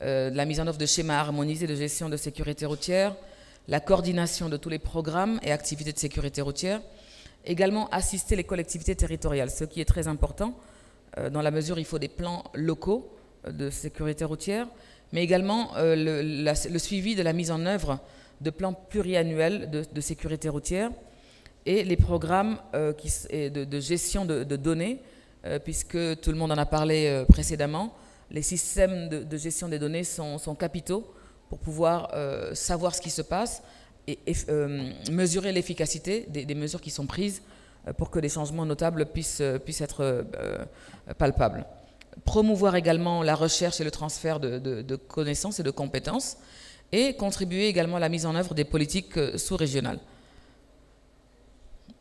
de la mise en œuvre de schémas harmonisés de gestion de sécurité routière, la coordination de tous les programmes et activités de sécurité routière, également assister les collectivités territoriales, ce qui est très important, dans la mesure où il faut des plans locaux de sécurité routière, mais également le suivi de la mise en œuvre de plans pluriannuels de sécurité routière et les programmes de gestion de données, puisque tout le monde en a parlé précédemment, les systèmes de gestion des données sont capitaux pour pouvoir savoir ce qui se passe et mesurer l'efficacité des mesures qui sont prises pour que les changements notables puissent être palpables. Promouvoir également la recherche et le transfert de connaissances et de compétences et contribuer également à la mise en œuvre des politiques sous-régionales.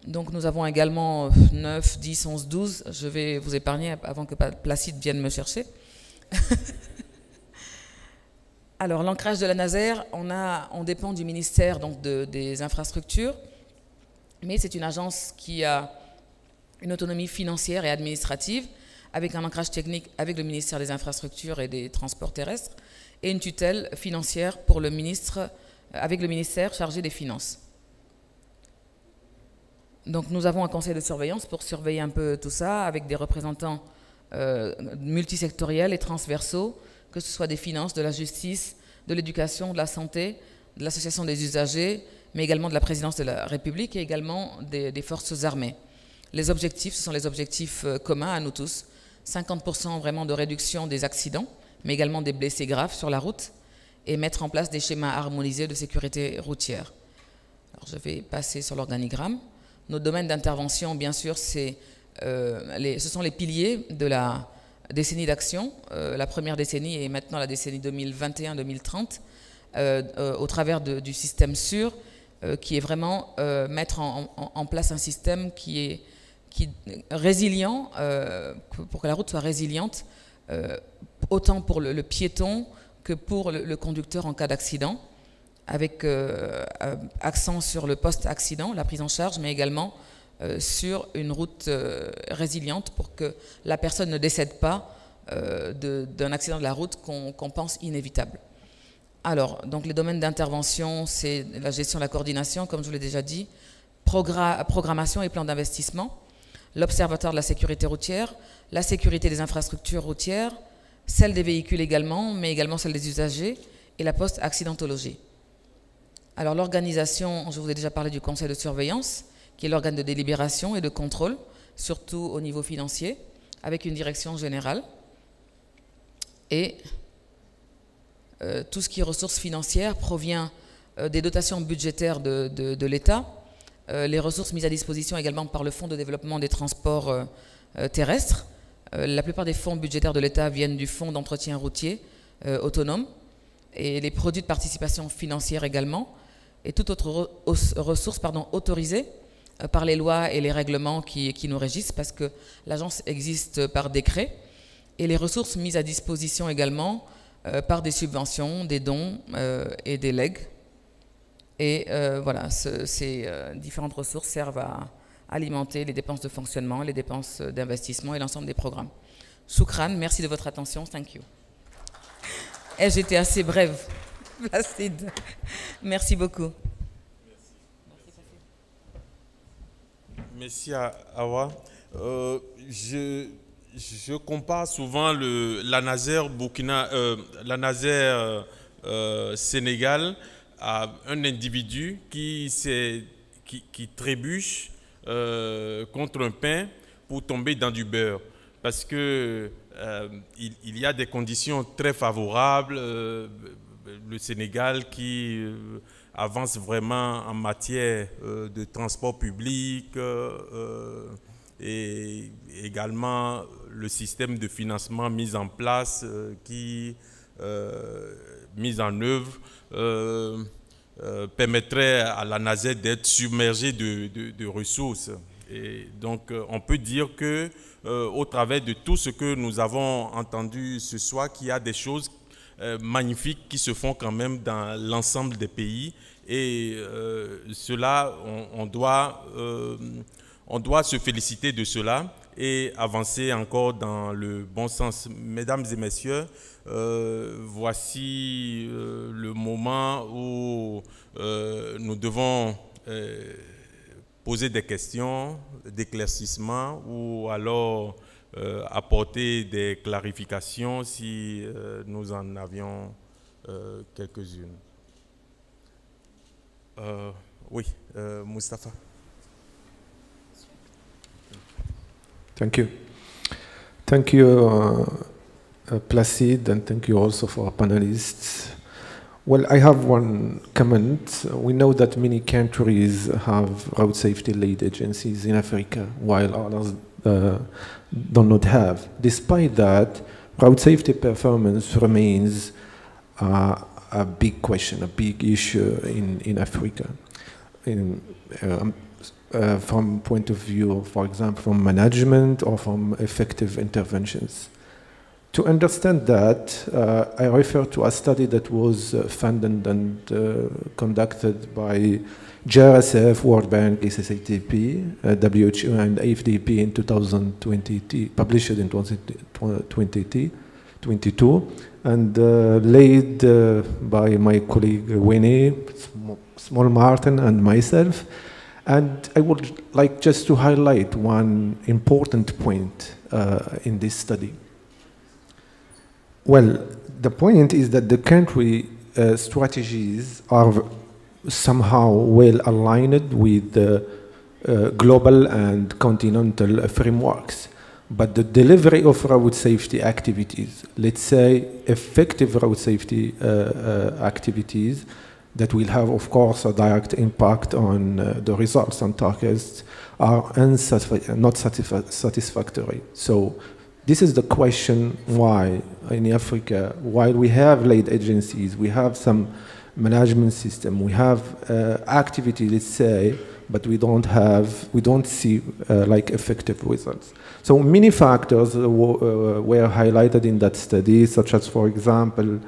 Donc nous avons également 9, 10, 11, 12. Je vais vous épargner avant que Placide vienne me chercher. Alors l'ancrage de la Naser, on dépend du ministère donc, des infrastructures, mais c'est une agence qui a une autonomie financière et administrative, avec un ancrage technique avec le ministère des Infrastructures et des Transports terrestres, et une tutelle financière pour le ministre, avec le ministère chargé des Finances. Donc nous avons un conseil de surveillance pour surveiller un peu tout ça, avec des représentants multisectoriels et transversaux, que ce soit des finances, de la justice, de l'éducation, de la santé, de l'association des usagers, mais également de la présidence de la République et également des forces armées. Les objectifs, ce sont les objectifs communs à nous tous. 50% vraiment de réduction des accidents, mais également des blessés graves sur la route, et mettre en place des schémas harmonisés de sécurité routière. Alors, je vais passer sur l'organigramme. Nos domaines d'intervention, bien sûr, ce sont les piliers de la décennie d'action. La première décennie est maintenant la décennie 2021-2030, au travers du système sûr, qui est vraiment mettre en place un système qui est résilient, pour que la route soit résiliente, autant pour le piéton que pour le conducteur en cas d'accident, avec accent sur le post-accident, la prise en charge, mais également sur une route résiliente pour que la personne ne décède pas d'un accident de la route qu'on pense inévitable. Alors, donc les domaines d'intervention, c'est la gestion de la coordination, comme je vous l'ai déjà dit, programmation et plan d'investissement, l'Observatoire de la sécurité routière, la sécurité des infrastructures routières, celle des véhicules également, mais également celle des usagers, et la post-accidentologie. Alors l'organisation, je vous ai déjà parlé du conseil de surveillance, qui est l'organe de délibération et de contrôle, surtout au niveau financier, avec une direction générale. Et tout ce qui est ressources financières provient des dotations budgétaires de l'État, les ressources mises à disposition également par le Fonds de développement des transports terrestres. La plupart des fonds budgétaires de l'État viennent du Fonds d'entretien routier autonome et les produits de participation financière également, et toute autre ressource autorisée par les lois et les règlements qui nous régissent, parce que l'agence existe par décret, et les ressources mises à disposition également par des subventions, des dons et des legs. Et voilà, ces différentes ressources servent à alimenter les dépenses de fonctionnement, les dépenses d'investissement et l'ensemble des programmes. Shukran, merci de votre attention. Thank you. Et j'étais assez brève, Placide. Merci beaucoup. Merci Awa. Je compare souvent la Nazer Sénégal à un individu qui trébuche contre un pain pour tomber dans du beurre, parce que il y a des conditions très favorables. Le Sénégal qui avance vraiment en matière de transport public et également le système de financement mis en place, mis en œuvre, permettrait à la Nazer d'être submergée de ressources. Et donc, on peut dire que, au travers de tout ce que nous avons entendu ce soir, qu'il y a des choses magnifiques qui se font quand même dans l'ensemble des pays. Et cela, on doit se féliciter de cela et avancer encore dans le bon sens. Mesdames et messieurs, voici le moment où nous devons poser des questions, d'éclaircissement ou alors apporter des clarifications si nous en avions quelques-unes. Oui, Moustapha. Thank you. Thank you, Placide, and thank you also for our panelists. Well, I have one comment. We know that many countries have road safety lead agencies in Africa, while others do not have. Despite that, road safety performance remains a big question, a big issue in Africa. From point of view, for example, from management or from effective interventions. To understand that, I refer to a study that was funded and conducted by JRSF, World Bank, SSATP, WHO, and AFDP in 2020, published in 2022, and led by my colleague Winnie, Small Martin, and myself. And I would like just to highlight one important point in this study. Well, the point is that the country strategies are somehow well aligned with the global and continental frameworks. But the delivery of road safety activities, let's say effective road safety activities, that will have, of course, a direct impact on the results and targets, are not satisfactory. So this is the question why in Africa, while we have lead agencies, we have some management system, we have activity, let's say, but we don't see like effective results. So many factors were highlighted in that study, such as, for example,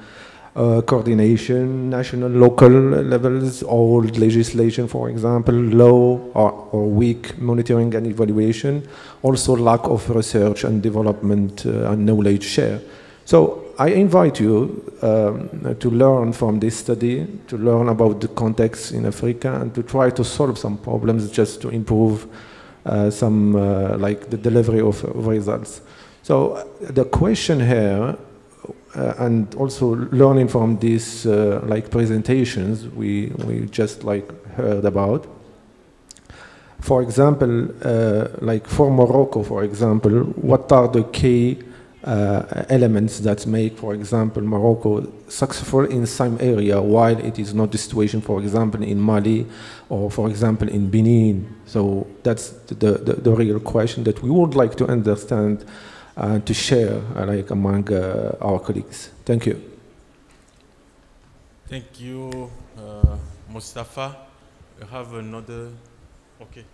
coordination, national, local levels, old legislation, for example, low or weak monitoring and evaluation, also lack of research and development and knowledge share. So I invite you to learn from this study, to learn about the context in Africa, and to try to solve some problems just to improve like the delivery of results. So the question here, and also learning from these like presentations we just like heard about. For example, like for Morocco, for example, what are the key elements that make, for example, Morocco successful in some area, while it is not the situation, for example, in Mali or, for example, in Benin. So that's the real question that we would like to understand and to share like among our colleagues. Thank you. Thank you, Mustafa. You have another. Okay.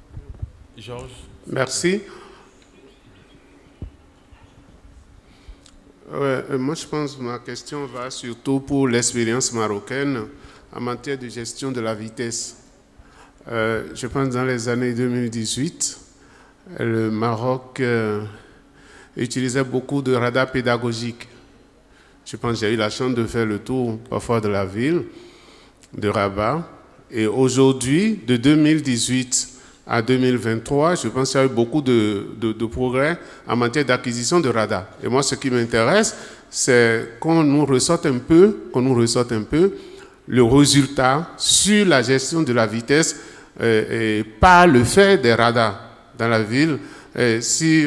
Georges. Merci. Moi, je pense que ma question va surtout pour l'expérience marocaine en matière de gestion de la vitesse. Je pense que dans les années 2018, le Maroc utilisait beaucoup de radars pédagogiques. Je pense que j'ai eu la chance de faire le tour parfois de la ville de Rabat. Et aujourd'hui, de 2018 à 2023, je pense qu'il y a eu beaucoup de progrès en matière d'acquisition de radars. Et moi, ce qui m'intéresse, c'est qu'on nous ressorte un peu le résultat sur la gestion de la vitesse et par le fait des radars dans la ville. Et si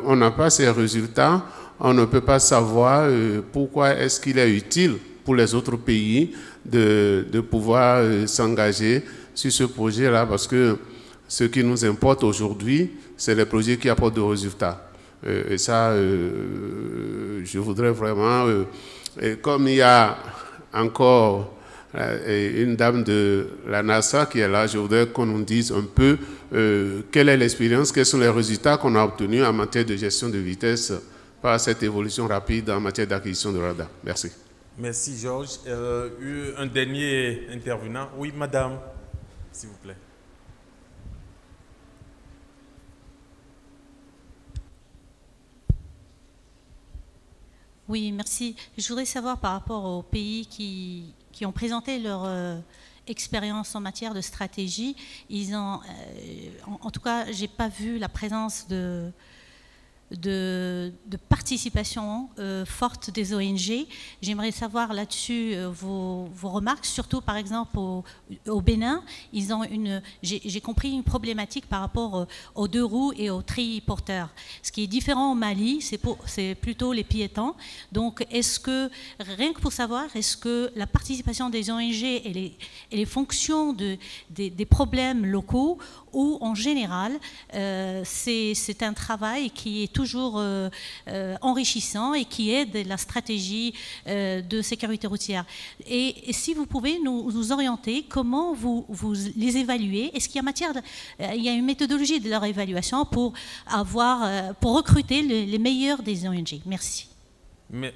on n'a pas ces résultats, on ne peut pas savoir pourquoi est-ce qu'il est utile pour les autres pays de pouvoir s'engager sur ce projet-là, parce que ce qui nous importe aujourd'hui, c'est les projets qui apportent des résultats. Et ça, je voudrais vraiment, comme il y a encore une dame de la NASA qui est là, je voudrais qu'on nous dise un peu quelle est l'expérience, quels sont les résultats qu'on a obtenus en matière de gestion de vitesse par cette évolution rapide en matière d'acquisition de radars. Merci. Merci, Georges. Un dernier intervenant. Oui, madame, s'il vous plaît. Oui, merci. Je voudrais savoir par rapport aux pays qui ont présenté leur expérience en matière de stratégie, ils ont, en tout cas, j'ai pas vu la présence de participation forte des ONG. J'aimerais savoir là-dessus vos remarques, surtout par exemple au Bénin. Ils ont j'ai compris une problématique par rapport aux deux roues et aux triporteurs. Ce qui est différent au Mali, c'est plutôt les piétons. Donc est-ce que, rien que pour savoir, est-ce que la participation des ONG et les fonctions des problèmes locaux, ou en général, c'est un travail qui est toujours enrichissant et qui aide la stratégie de sécurité routière. Et si vous pouvez nous orienter, comment vous les évaluez? Est-ce qu'il y a une méthodologie de leur évaluation pour recruter les meilleurs des ONG? Merci.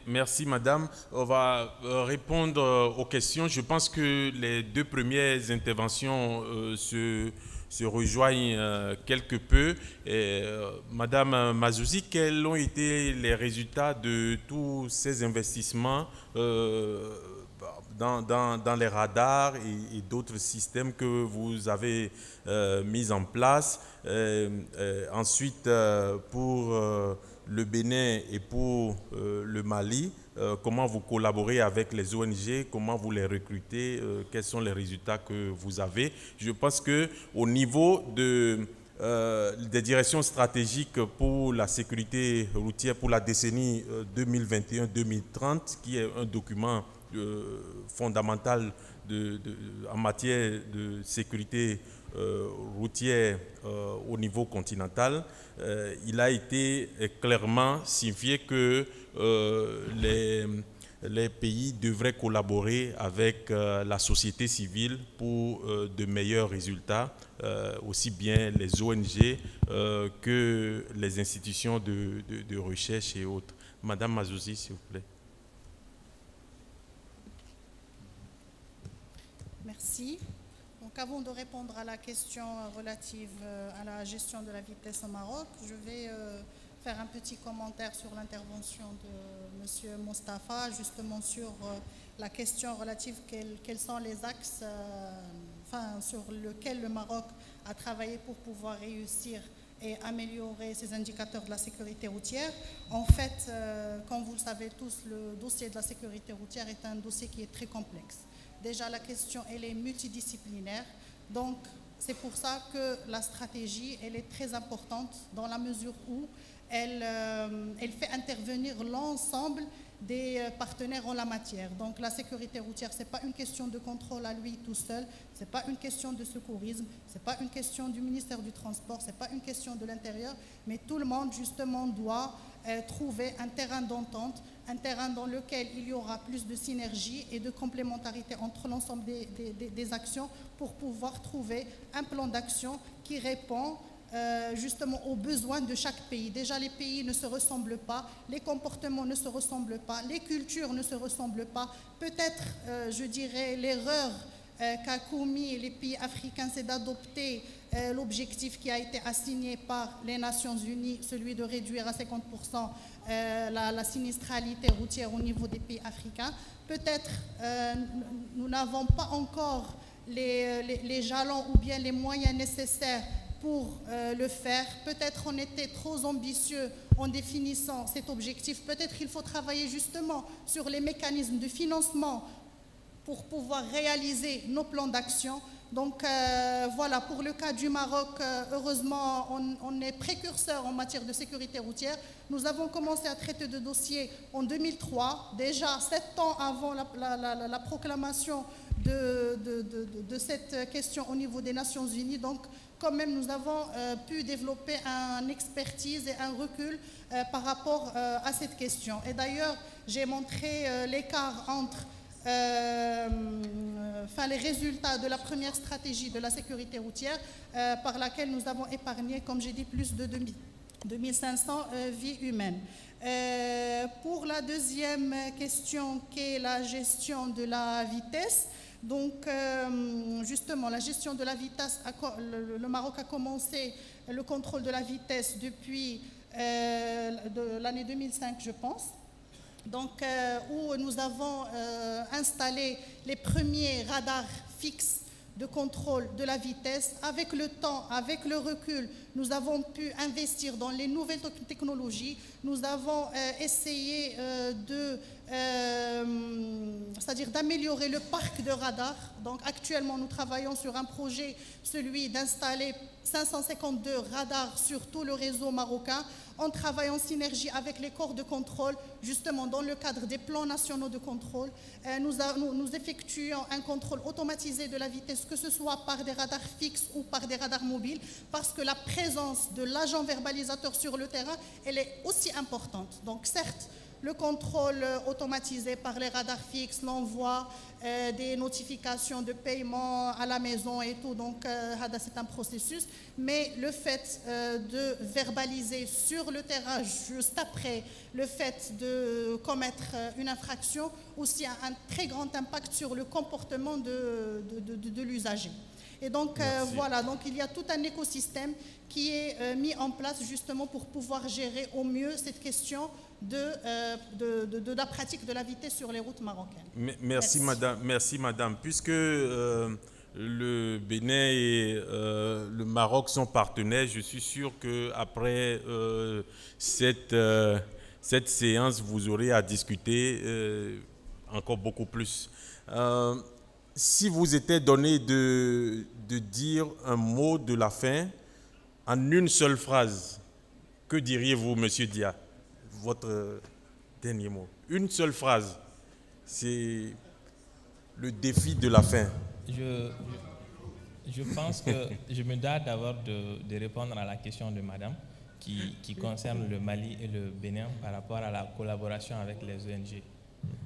Merci, madame. On va répondre aux questions. Je pense que les deux premières interventions se rejoignent quelque peu. Madame Mazouzi, quels ont été les résultats de tous ces investissements dans les radars et d'autres systèmes que vous avez mis en place? Ensuite, pour le Bénin et pour le Mali, comment vous collaborez avec les ONG, comment vous les recrutez, quels sont les résultats que vous avez? Je pense qu'au niveau des directions stratégiques pour la sécurité routière pour la décennie 2021-2030, qui est un document fondamental en matière de sécurité routière au niveau continental, il a été clairement signifié que les pays devraient collaborer avec la société civile pour de meilleurs résultats, aussi bien les ONG que les institutions de recherche et autres. Madame Mazouzi, s'il vous plaît. Merci. Donc, avant de répondre à la question relative à la gestion de la vitesse au Maroc, je vais faire un petit commentaire sur l'intervention de M. Mustafa, justement sur la question relative quels sont les axes sur lesquels le Maroc a travaillé pour pouvoir réussir et améliorer ces indicateurs de la sécurité routière. En fait, comme vous le savez tous, le dossier de la sécurité routière est un dossier qui est très complexe. Déjà, la question, elle est multidisciplinaire. Donc, c'est pour ça que la stratégie, elle est très importante dans la mesure où elle fait intervenir l'ensemble des partenaires en la matière. Donc la sécurité routière, ce n'est pas une question de contrôle à lui tout seul, ce n'est pas une question de secourisme, ce n'est pas une question du ministère du Transport, ce n'est pas une question de l'Intérieur, mais tout le monde justement doit trouver un terrain d'entente, un terrain dans lequel il y aura plus de synergie et de complémentarité entre l'ensemble des actions pour pouvoir trouver un plan d'action qui répond justement aux besoins de chaque pays. Déjà, les pays ne se ressemblent pas, les comportements ne se ressemblent pas, les cultures ne se ressemblent pas. Peut-être, je dirais, l'erreur qu'a commis les pays africains, c'est d'adopter l'objectif qui a été assigné par les Nations Unies, celui de réduire à 50% la sinistralité routière au niveau des pays africains. Peut-être nous n'avons pas encore les jalons ou bien les moyens nécessaires pour le faire. Peut-être on était trop ambitieux en définissant cet objectif. Peut-être qu'il faut travailler justement sur les mécanismes de financement pour pouvoir réaliser nos plans d'action. Donc voilà, pour le cas du Maroc, heureusement, on est précurseur en matière de sécurité routière. Nous avons commencé à traiter de dossiers en 2003, déjà 7 ans avant la proclamation de cette question au niveau des Nations Unies. Donc quand même, nous avons pu développer une expertise et un recul par rapport à cette question. Et d'ailleurs, j'ai montré l'écart entre les résultats de la première stratégie de la sécurité routière par laquelle nous avons épargné, comme j'ai dit, plus de 2500 vies humaines. Pour la deuxième question, qui est la gestion de la vitesse, donc justement la gestion de la vitesse, le Maroc a commencé le contrôle de la vitesse depuis l'année 2005, je pense. Donc, où nous avons installé les premiers radars fixes de contrôle de la vitesse. Avec le temps, avec le recul, nous avons pu investir dans les nouvelles technologies. Nous avons essayé c'est-à-dire d'améliorer le parc de radars. Donc actuellement, nous travaillons sur un projet, celui d'installer 552 radars sur tout le réseau marocain. On travaille en synergie avec les corps de contrôle, justement dans le cadre des plans nationaux de contrôle. Nous effectuons un contrôle automatisé de la vitesse, que ce soit par des radars fixes ou par des radars mobiles, parce que la présence de l'agent verbalisateur sur le terrain, elle est aussi importante. Donc certes, le contrôle automatisé par les radars fixes, l'envoi des notifications de paiement à la maison et tout, donc c'est un processus, mais le fait de verbaliser sur le terrain juste après le fait de commettre une infraction aussi a un très grand impact sur le comportement de l'usager. Et donc voilà, donc il y a tout un écosystème qui est mis en place justement pour pouvoir gérer au mieux cette question de la pratique de la vitesse sur les routes marocaines. Merci madame. Puisque le Bénin et le Maroc sont partenaires, je suis sûr qu'après cette séance, vous aurez à discuter encore beaucoup plus. Si vous était donné de dire un mot de la fin en une seule phrase, que diriez-vous, Monsieur Dia? Votre dernier mot. Une seule phrase. C'est le défi de la fin. Je pense que je me dois d'abord de répondre à la question de madame qui concerne le Mali et le Bénin par rapport à la collaboration avec les ONG.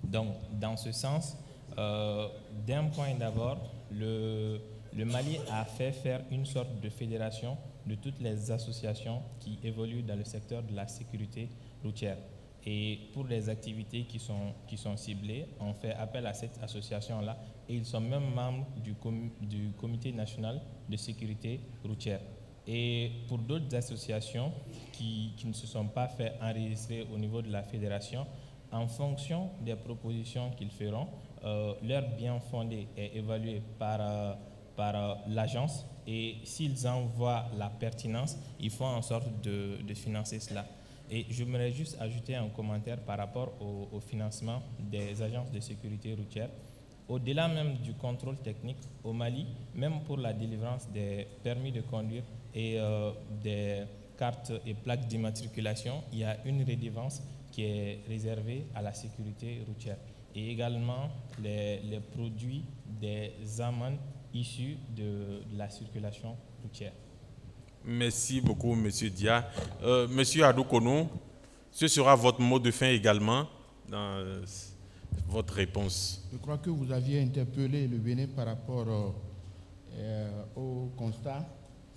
Donc, dans ce sens, d'un point d'abord, le Mali a fait faire une sorte de fédération de toutes les associations qui évoluent dans le secteur de la sécurité routière. Et pour les activités qui sont ciblées, on fait appel à cette association-là et ils sont même membres du Comité national de sécurité routière. Et pour d'autres associations qui ne se sont pas fait enregistrer au niveau de la fédération, en fonction des propositions qu'ils feront, leur bien fondé est évalué par l'agence et s'ils en voient la pertinence, ils font en sorte de financer cela. Et j'aimerais juste ajouter un commentaire par rapport au financement des agences de sécurité routière. Au-delà même du contrôle technique, au Mali, même pour la délivrance des permis de conduire et cartes et plaques d'immatriculation, il y a une redevance qui est réservée à la sécurité routière. Et également les produits des amendes issus de la circulation routière. Merci beaucoup, M. Dia. Monsieur Adoukonou, ce sera votre mot de fin également dans votre réponse. Je crois que vous aviez interpellé le Bénin par rapport au constat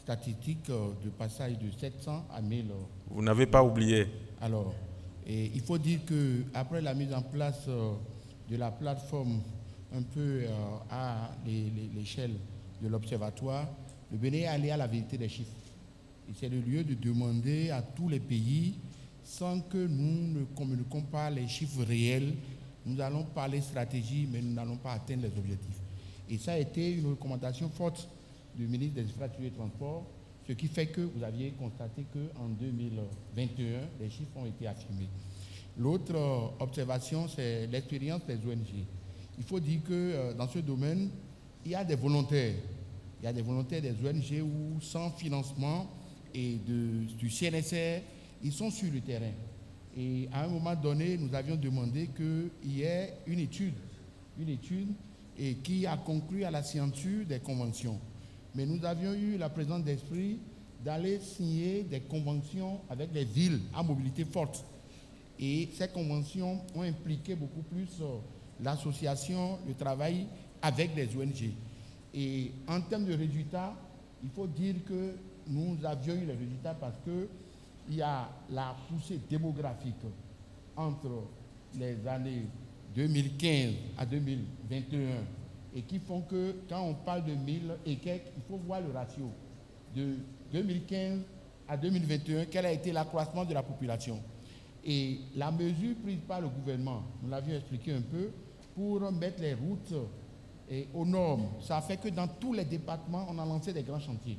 statistique de passage de 700 à 1000. Vous n'avez pas oublié. Alors, il faut dire qu'après la mise en place de la plateforme un peu à l'échelle de l'Observatoire, le Bénin est allé à la vérité des chiffres. Et c'est le lieu de demander à tous les pays, sans que nous ne communiquions pas les chiffres réels, nous allons parler stratégie, mais nous n'allons pas atteindre les objectifs. Et ça a été une recommandation forte du ministre des Infrastructures et des Transports, ce qui fait que vous aviez constaté qu'en 2021, les chiffres ont été affirmés. L'autre observation, c'est l'expérience des ONG. Il faut dire que dans ce domaine, il y a des volontaires. Il y a des volontaires des ONG où, sans financement et du CNSR, ils sont sur le terrain. Et à un moment donné, nous avions demandé qu'il y ait une étude et qui a conclu à la signature des conventions. Mais nous avions eu la présence d'esprit d'aller signer des conventions avec les villes à mobilité forte. Et ces conventions ont impliqué beaucoup plus l'association, le travail avec les ONG. Et en termes de résultats, il faut dire que nous avions eu les résultats parce qu'il y a la poussée démographique entre les années 2015 à 2021 et qui font que quand on parle de 1000 et quelques, il faut voir le ratio de 2015 à 2021, quel a été l'accroissement de la population. Et la mesure prise par le gouvernement, nous l'avions expliqué un peu, pour mettre les routes aux normes, ça fait que dans tous les départements, on a lancé des grands chantiers.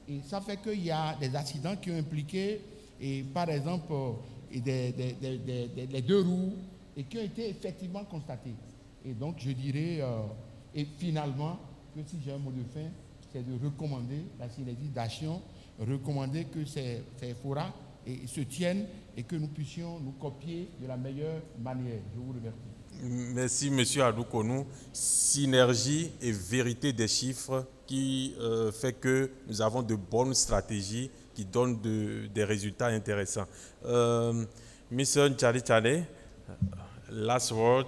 Et ça fait qu'il y a des accidents qui ont impliqué, et par exemple, les deux roues, et qui ont été effectivement constatés. Et donc, je dirais, et finalement, que si j'ai un mot de fin, c'est de recommander la synergie d'action, recommander que ces forats se tiennent et que nous puissions nous copier de la meilleure manière. Je vous remercie. Merci, M. Adoukonou. Synergie et vérité des chiffres qui fait que nous avons de bonnes stratégies qui donnent des résultats intéressants. Mr. Nchali Chale, last word.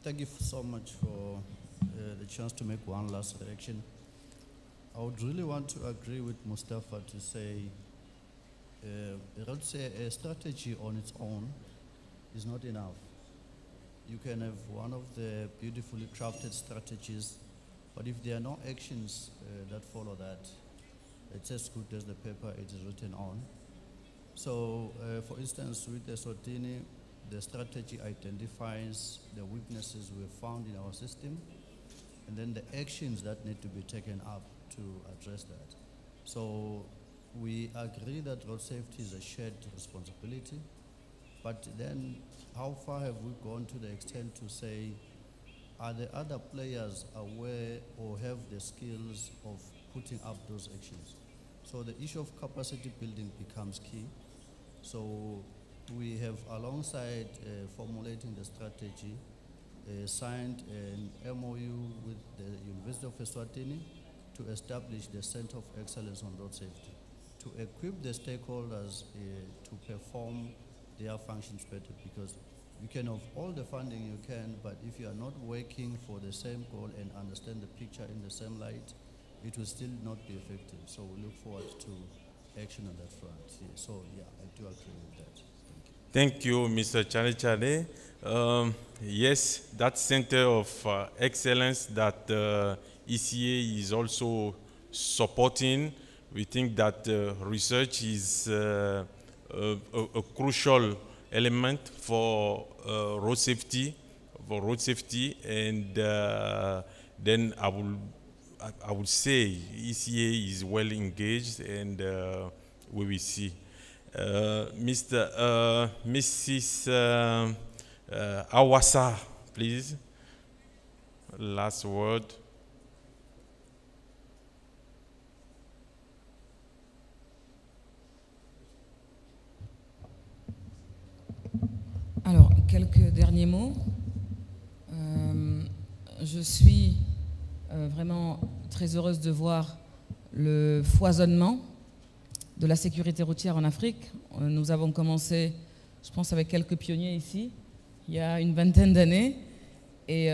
Thank you so much for the chance to make one last correction. I would really want to agree with Mustafa to say a strategy on its own is not enough. You can have one of the beautifully crafted strategies, but if there are no actions that follow that, it's as good as the paper it is written on. So, for instance, with the Eswatini, the strategy identifies the weaknesses we have found in our system, and then the actions that need to be taken up to address that. So we agree that road safety is a shared responsibility, but then how far have we gone to the extent to say, are the other players aware or have the skills of putting up those actions? So the issue of capacity building becomes key. So we have, alongside formulating the strategy, signed an MOU with the University of Eswatini to establish the Center of Excellence on Road Safety, to equip the stakeholders to perform their functions better, because you can have all the funding you can, but if you are not working for the same goal and understand the picture in the same light, it will still not be effective. So we look forward to action on that front. Yeah, so yeah, I do agree with that. Thank you, Mr. Chale Chale. Yes, that Center of Excellence that ECA is also supporting, we think that research is a crucial element for road safety, and then I would say ECA is well engaged, and we will see. Mrs. Awasa, please. Last word. quelques derniers mots. Je suis vraiment très heureuse de voir le foisonnement de la sécurité routière en Afrique. Nous avons commencé, je pense, avec quelques pionniers ici, il y a une vingtaine d'années. Et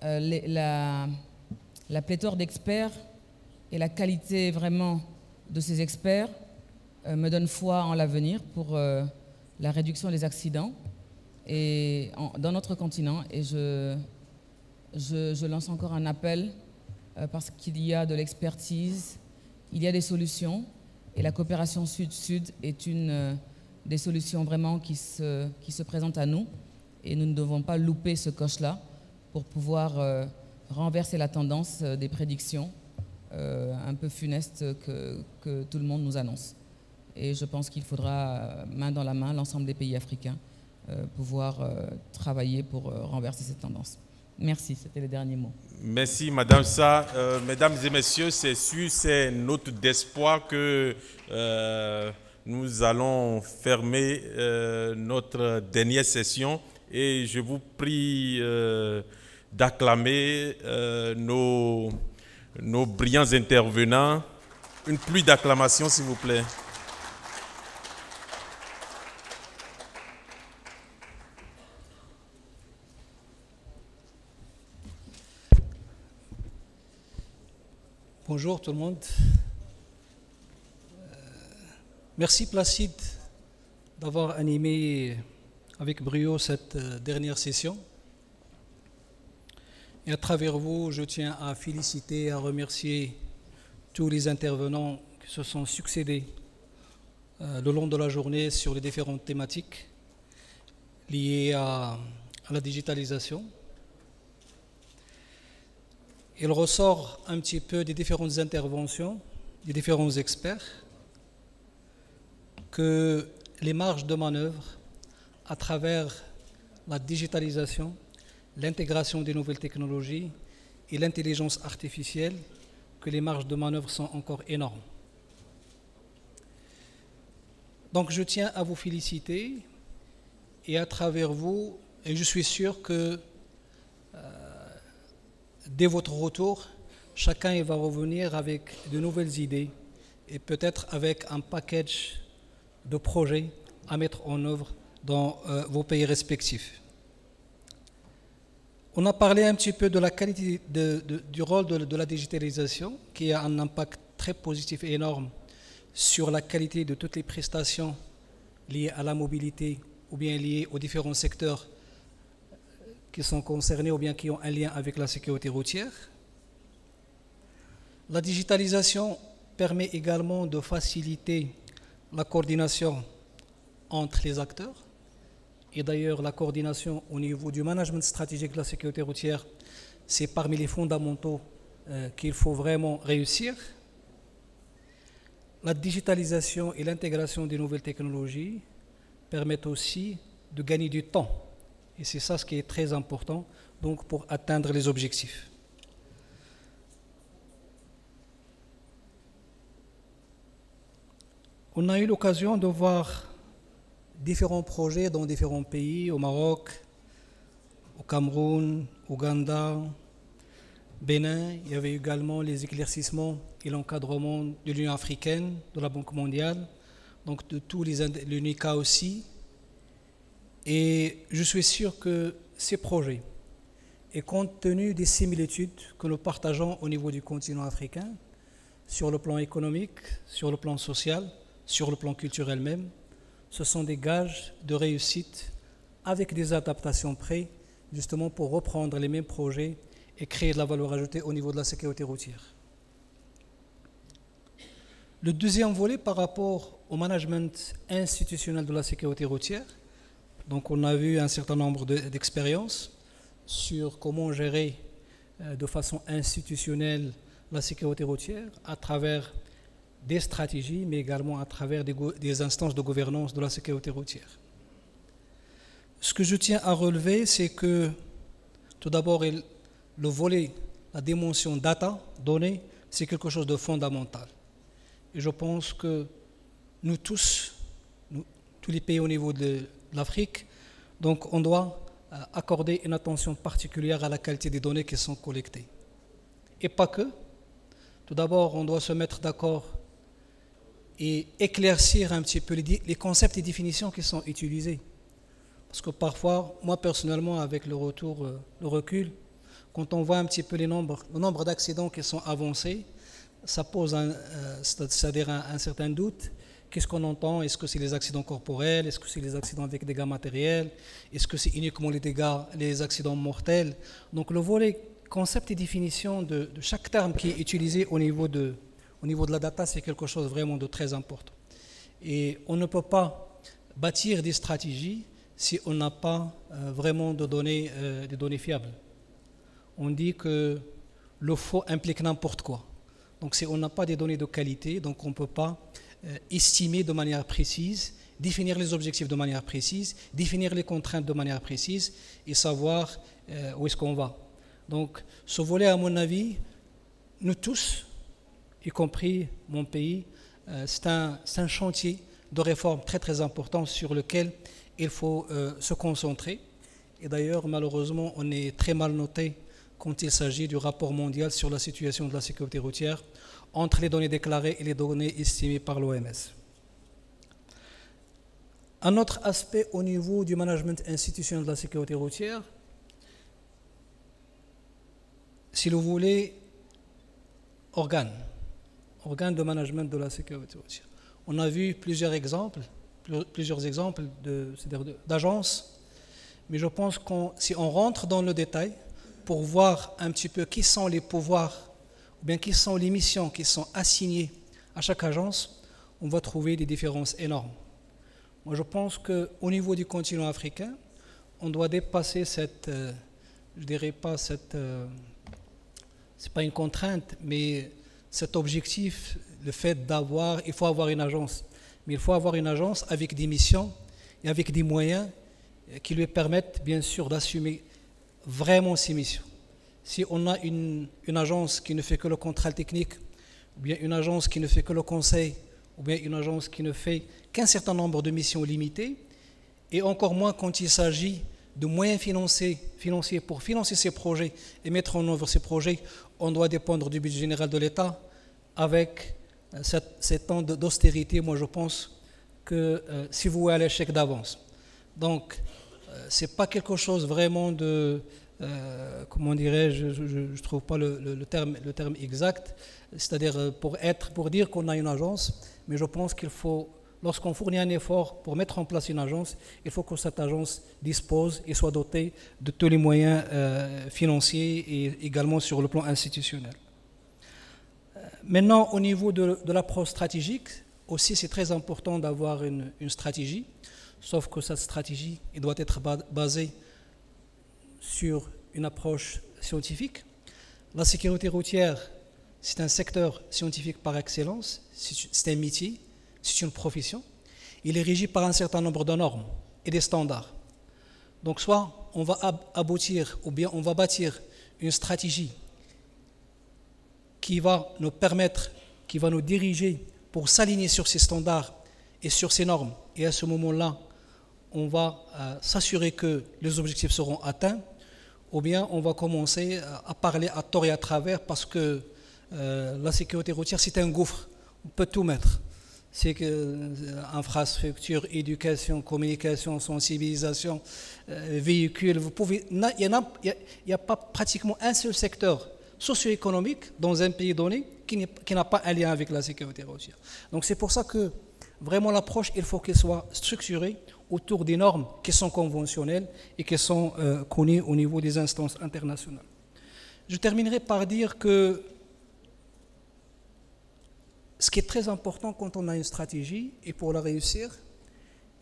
la pléthore d'experts et la qualité vraiment de ces experts me donne foi en l'avenir pour la réduction des accidents dans notre continent. Et je lance encore un appel parce qu'il y a de l'expertise, il y a des solutions, et la coopération sud-sud est une des solutions vraiment qui se présente à nous, et nous ne devons pas louper ce coche-là pour pouvoir renverser la tendance des prédictions un peu funestes que tout le monde nous annonce. Et je pense qu'il faudra, main dans la main, l'ensemble des pays africains, pouvoir travailler pour renverser cette tendance. Merci, c'était les derniers mots. Merci, Madame Sa. Mesdames et messieurs, c'est sur ces notes d'espoir que nous allons fermer notre dernière session. Et je vous prie d'acclamer nos brillants intervenants. Une pluie d'acclamations, s'il vous plaît. Bonjour tout le monde. Merci Placide d'avoir animé avec brio cette dernière session. Et à travers vous, je tiens à féliciter et à remercier tous les intervenants qui se sont succédés le long de la journée sur les différentes thématiques liées à la digitalisation. Il ressort un petit peu des différentes interventions, des différents experts, que les marges de manœuvre à travers la digitalisation, l'intégration des nouvelles technologies et l'intelligence artificielle, que les marges de manœuvre sont encore énormes. Donc je tiens à vous féliciter et à travers vous, et je suis sûr que dès votre retour, chacun va revenir avec de nouvelles idées et peut-être avec un package de projets à mettre en œuvre dans vos pays respectifs. On a parlé un petit peu de la qualité du rôle de la digitalisation, qui a un impact très positif et énorme sur la qualité de toutes les prestations liées à la mobilité ou bien liées aux différents secteurs qui sont concernés ou bien qui ont un lien avec la sécurité routière. La digitalisation permet également de faciliter la coordination entre les acteurs. Et d'ailleurs, la coordination au niveau du management stratégique de la sécurité routière, c'est parmi les fondamentaux qu'il faut vraiment réussir. La digitalisation et l'intégration des nouvelles technologies permettent aussi de gagner du temps. Et c'est ça ce qui est très important donc, pour atteindre les objectifs. On a eu l'occasion de voir différents projets dans différents pays, au Maroc, au Cameroun, Ouganda, Bénin. Il y avait également les éclaircissements et l'encadrement de l'Union africaine, de la Banque mondiale, donc de tous l'UNICA aussi. Et je suis sûr que ces projets, et compte tenu des similitudes que nous partageons au niveau du continent africain, sur le plan économique, sur le plan social, sur le plan culturel même, ce sont des gages de réussite avec des adaptations près, justement pour reprendre les mêmes projets et créer de la valeur ajoutée au niveau de la sécurité routière. Le deuxième volet par rapport au management institutionnel de la sécurité routière, donc on a vu un certain nombre d'expériences sur comment gérer de façon institutionnelle la sécurité routière à travers des stratégies, mais également à travers des instances de gouvernance de la sécurité routière. Ce que je tiens à relever, c'est que tout d'abord, le volet, la dimension data, données, c'est quelque chose de fondamental. Et je pense que nous tous les pays au niveau de l'Afrique, Donc on doit accorder une attention particulière à la qualité des données qui sont collectées. Et pas que. Tout d'abord, on doit se mettre d'accord et éclaircir un petit peu les concepts et définitions qui sont utilisés. Parce que parfois, moi personnellement, avec le recul, quand on voit un petit peu le nombre d'accidents qui sont avancés, ça pose c'est-à-dire un certain doute. Qu'est-ce qu'on entend? Est-ce que c'est les accidents corporels? Est-ce que c'est les accidents avec dégâts matériels? Est-ce que c'est uniquement les accidents mortels? Donc le volet concept et définition de chaque terme qui est utilisé au niveau de la data, c'est quelque chose vraiment de très important. Et on ne peut pas bâtir des stratégies si on n'a pas vraiment des données fiables. On dit que le faux implique n'importe quoi. Donc si on n'a pas des données de qualité, donc on ne peut pas estimer de manière précise, définir les objectifs de manière précise, définir les contraintes de manière précise et savoir où est-ce qu'on va. Donc ce volet, à mon avis, nous tous, y compris mon pays, c'est un chantier de réforme très très important sur lequel il faut se concentrer. Et d'ailleurs, malheureusement, on est très mal noté quand il s'agit du rapport mondial sur la situation de la sécurité routière entre les données déclarées et les données estimées par l'OMS. Un autre aspect au niveau du management institutionnel de la sécurité routière, si vous voulez, organes de management de la sécurité routière. On a vu plusieurs exemples d'agences, mais je pense que si on rentre dans le détail pour voir un petit peu qui sont les pouvoirs ou bien qui sont les missions qui sont assignées à chaque agence, on va trouver des différences énormes. Moi, je pense qu'au niveau du continent africain, on doit dépasser cette, je dirais pas cette, c'est pas une contrainte, mais cet objectif, le fait il faut avoir une agence. Mais il faut avoir une agence avec des missions et avec des moyens qui lui permettent, bien sûr, d'assumer vraiment ses missions. Si on a une agence qui ne fait que le contrôle technique, ou bien une agence qui ne fait que le conseil, ou bien une agence qui ne fait qu'un certain nombre de missions limitées, et encore moins quand il s'agit de moyens financiers pour financer ces projets et mettre en œuvre ces projets, on doit dépendre du budget général de l'État. Avec ces temps d'austérité, moi je pense que si vous voulez à l'échec d'avance. Donc, ce n'est pas quelque chose vraiment de, comment dirais-je, je ne trouve pas le terme exact, c'est-à-dire pour dire qu'on a une agence, mais je pense qu'il faut, lorsqu'on fournit un effort pour mettre en place une agence, il faut que cette agence dispose et soit dotée de tous les moyens financiers et également sur le plan institutionnel. Maintenant, au niveau de l'approche stratégique, aussi c'est très important d'avoir une stratégie, sauf que cette stratégie doit être basée sur une approche scientifique. La sécurité routière, c'est un secteur scientifique par excellence, c'est un métier, c'est une profession. Il est régi par un certain nombre de normes et des standards. Donc soit on va aboutir ou bien on va bâtir une stratégie qui va nous permettre, qui va nous diriger pour s'aligner sur ces standards et sur ces normes. Et à ce moment-là, on va s'assurer que les objectifs seront atteints, ou bien on va commencer à parler à tort et à travers parce que la sécurité routière, c'est un gouffre. On peut tout mettre. C'est que infrastructure, éducation, communication, sensibilisation, véhicules. Il n'y a pas pratiquement un seul secteur socio-économique dans un pays donné qui n'a pas un lien avec la sécurité routière. Donc c'est pour ça que vraiment l'approche, il faut qu'elle soit structurée autour des normes qui sont conventionnelles et qui sont connues au niveau des instances internationales. Je terminerai par dire que ce qui est très important quand on a une stratégie, et pour la réussir,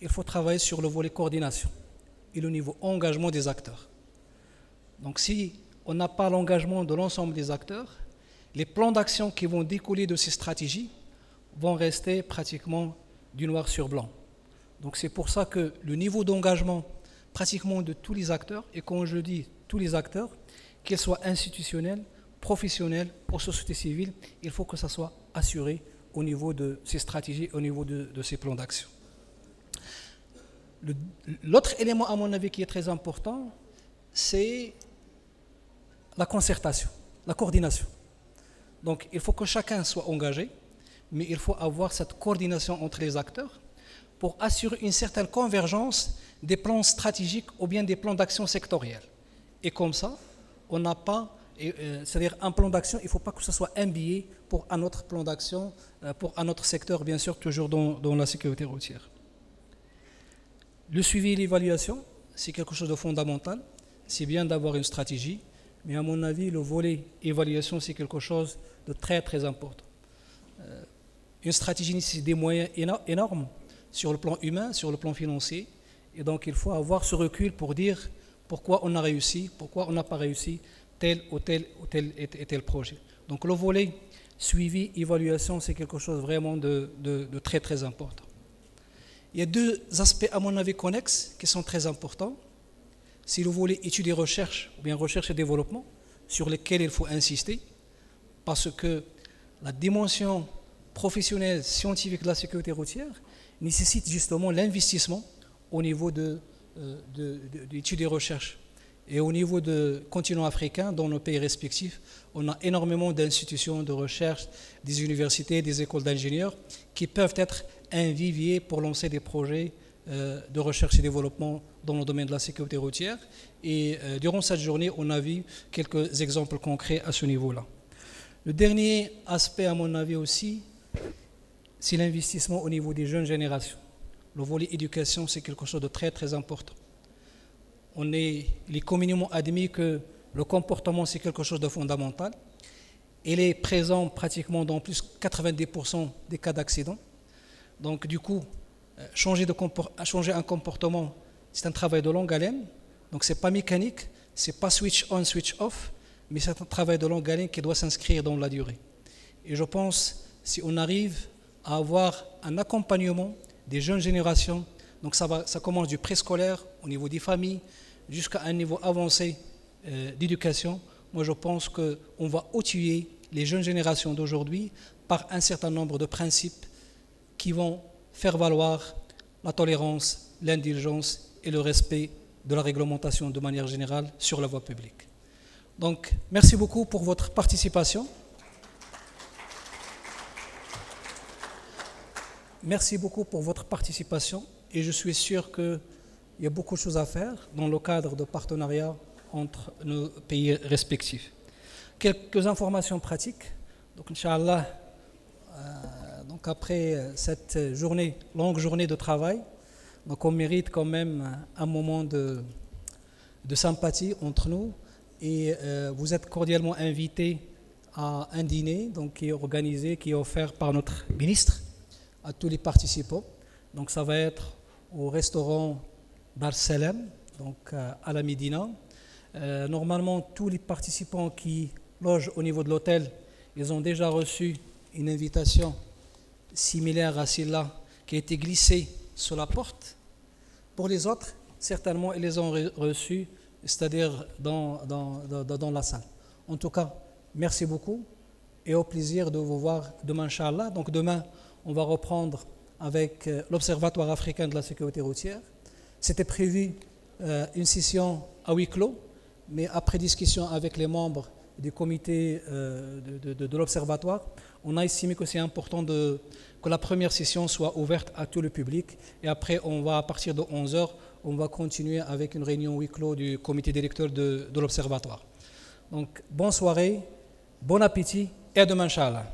il faut travailler sur le volet coordination et le niveau engagement des acteurs. Donc si on n'a pas l'engagement de l'ensemble des acteurs, les plans d'action qui vont découler de ces stratégies vont rester pratiquement du noir sur blanc. Donc c'est pour ça que le niveau d'engagement pratiquement de tous les acteurs, et quand je dis tous les acteurs, qu'ils soient institutionnels, professionnels ou société civile, il faut que ça soit assuré au niveau de ces stratégies, au niveau de ces plans d'action. L'autre élément, à mon avis, qui est très important, c'est la concertation, la coordination. Donc, il faut que chacun soit engagé, mais il faut avoir cette coordination entre les acteurs pour assurer une certaine convergence des plans stratégiques ou bien des plans d'action sectoriels. Et comme ça, on n'a pas, c'est-à-dire un plan d'action, il ne faut pas que ce soit un billet pour un autre plan d'action, pour un autre secteur, bien sûr, toujours dans la sécurité routière. Le suivi et l'évaluation, c'est quelque chose de fondamental. C'est bien d'avoir une stratégie, mais à mon avis, le volet évaluation, c'est quelque chose de très, très important. Une stratégie nécessite des moyens énormes sur le plan humain, sur le plan financier, et donc il faut avoir ce recul pour dire pourquoi on a réussi, pourquoi on n'a pas réussi tel ou tel projet. Donc le volet suivi, évaluation, c'est quelque chose vraiment de très, très important. Il y a deux aspects, à mon avis, connexes qui sont très importants. C'est le volet études et recherche, ou bien recherche et développement, sur lesquels il faut insister, parce que la dimension professionnelle, scientifique de la sécurité routière nécessite justement l'investissement au niveau d'études et recherche. Et au niveau du continent africain, dans nos pays respectifs, on a énormément d'institutions de recherche, des universités, des écoles d'ingénieurs qui peuvent être un vivier pour lancer des projets de recherche et développement dans le domaine de la sécurité routière. Et durant cette journée, on a vu quelques exemples concrets à ce niveau-là. Le dernier aspect, à mon avis aussi, c'est l'investissement au niveau des jeunes générations. Le volet éducation, c'est quelque chose de très, très important. Il est communément admis que le comportement, c'est quelque chose de fondamental. Il est présent pratiquement dans plus de 90% des cas d'accident. Donc, du coup, changer un comportement, c'est un travail de longue haleine. Donc, ce n'est pas mécanique, ce n'est pas switch on, switch off, mais c'est un travail de longue haleine qui doit s'inscrire dans la durée. Et je pense, si on arrive à avoir un accompagnement des jeunes générations, donc ça commence du préscolaire au niveau des familles jusqu'à un niveau avancé d'éducation. Moi, je pense qu'on va outiller les jeunes générations d'aujourd'hui par un certain nombre de principes qui vont faire valoir la tolérance, l'indulgence et le respect de la réglementation de manière générale sur la voie publique. Donc, merci beaucoup pour votre participation. Merci beaucoup pour votre participation et je suis sûr qu'il y a beaucoup de choses à faire dans le cadre de partenariat entre nos pays respectifs. Quelques informations pratiques. Donc, Inch'Allah, donc après cette longue journée de travail, donc on mérite quand même un moment de sympathie entre nous et vous êtes cordialement invités à un dîner donc, qui est organisé, qui est offert par notre ministre à tous les participants. Donc ça va être au restaurant Dar Salam, donc à la Médina. Normalement, tous les participants qui logent au niveau de l'hôtel, ils ont déjà reçu une invitation similaire à celle-là qui a été glissée sur la porte. Pour les autres, certainement, ils les ont reçus, c'est-à-dire dans la salle. En tout cas, merci beaucoup et au plaisir de vous voir demain, Inch'Allah. Donc demain, on va reprendre avec l'Observatoire africain de la sécurité routière. C'était prévu une session à huis clos, mais après discussion avec les membres du comité de l'Observatoire, on a estimé que c'est important que la première session soit ouverte à tout le public. Et après, à partir de 11h, on va continuer avec une réunion huis clos du comité directeur de l'Observatoire. Donc, bonne soirée, bon appétit et à demain, Inch'Allah.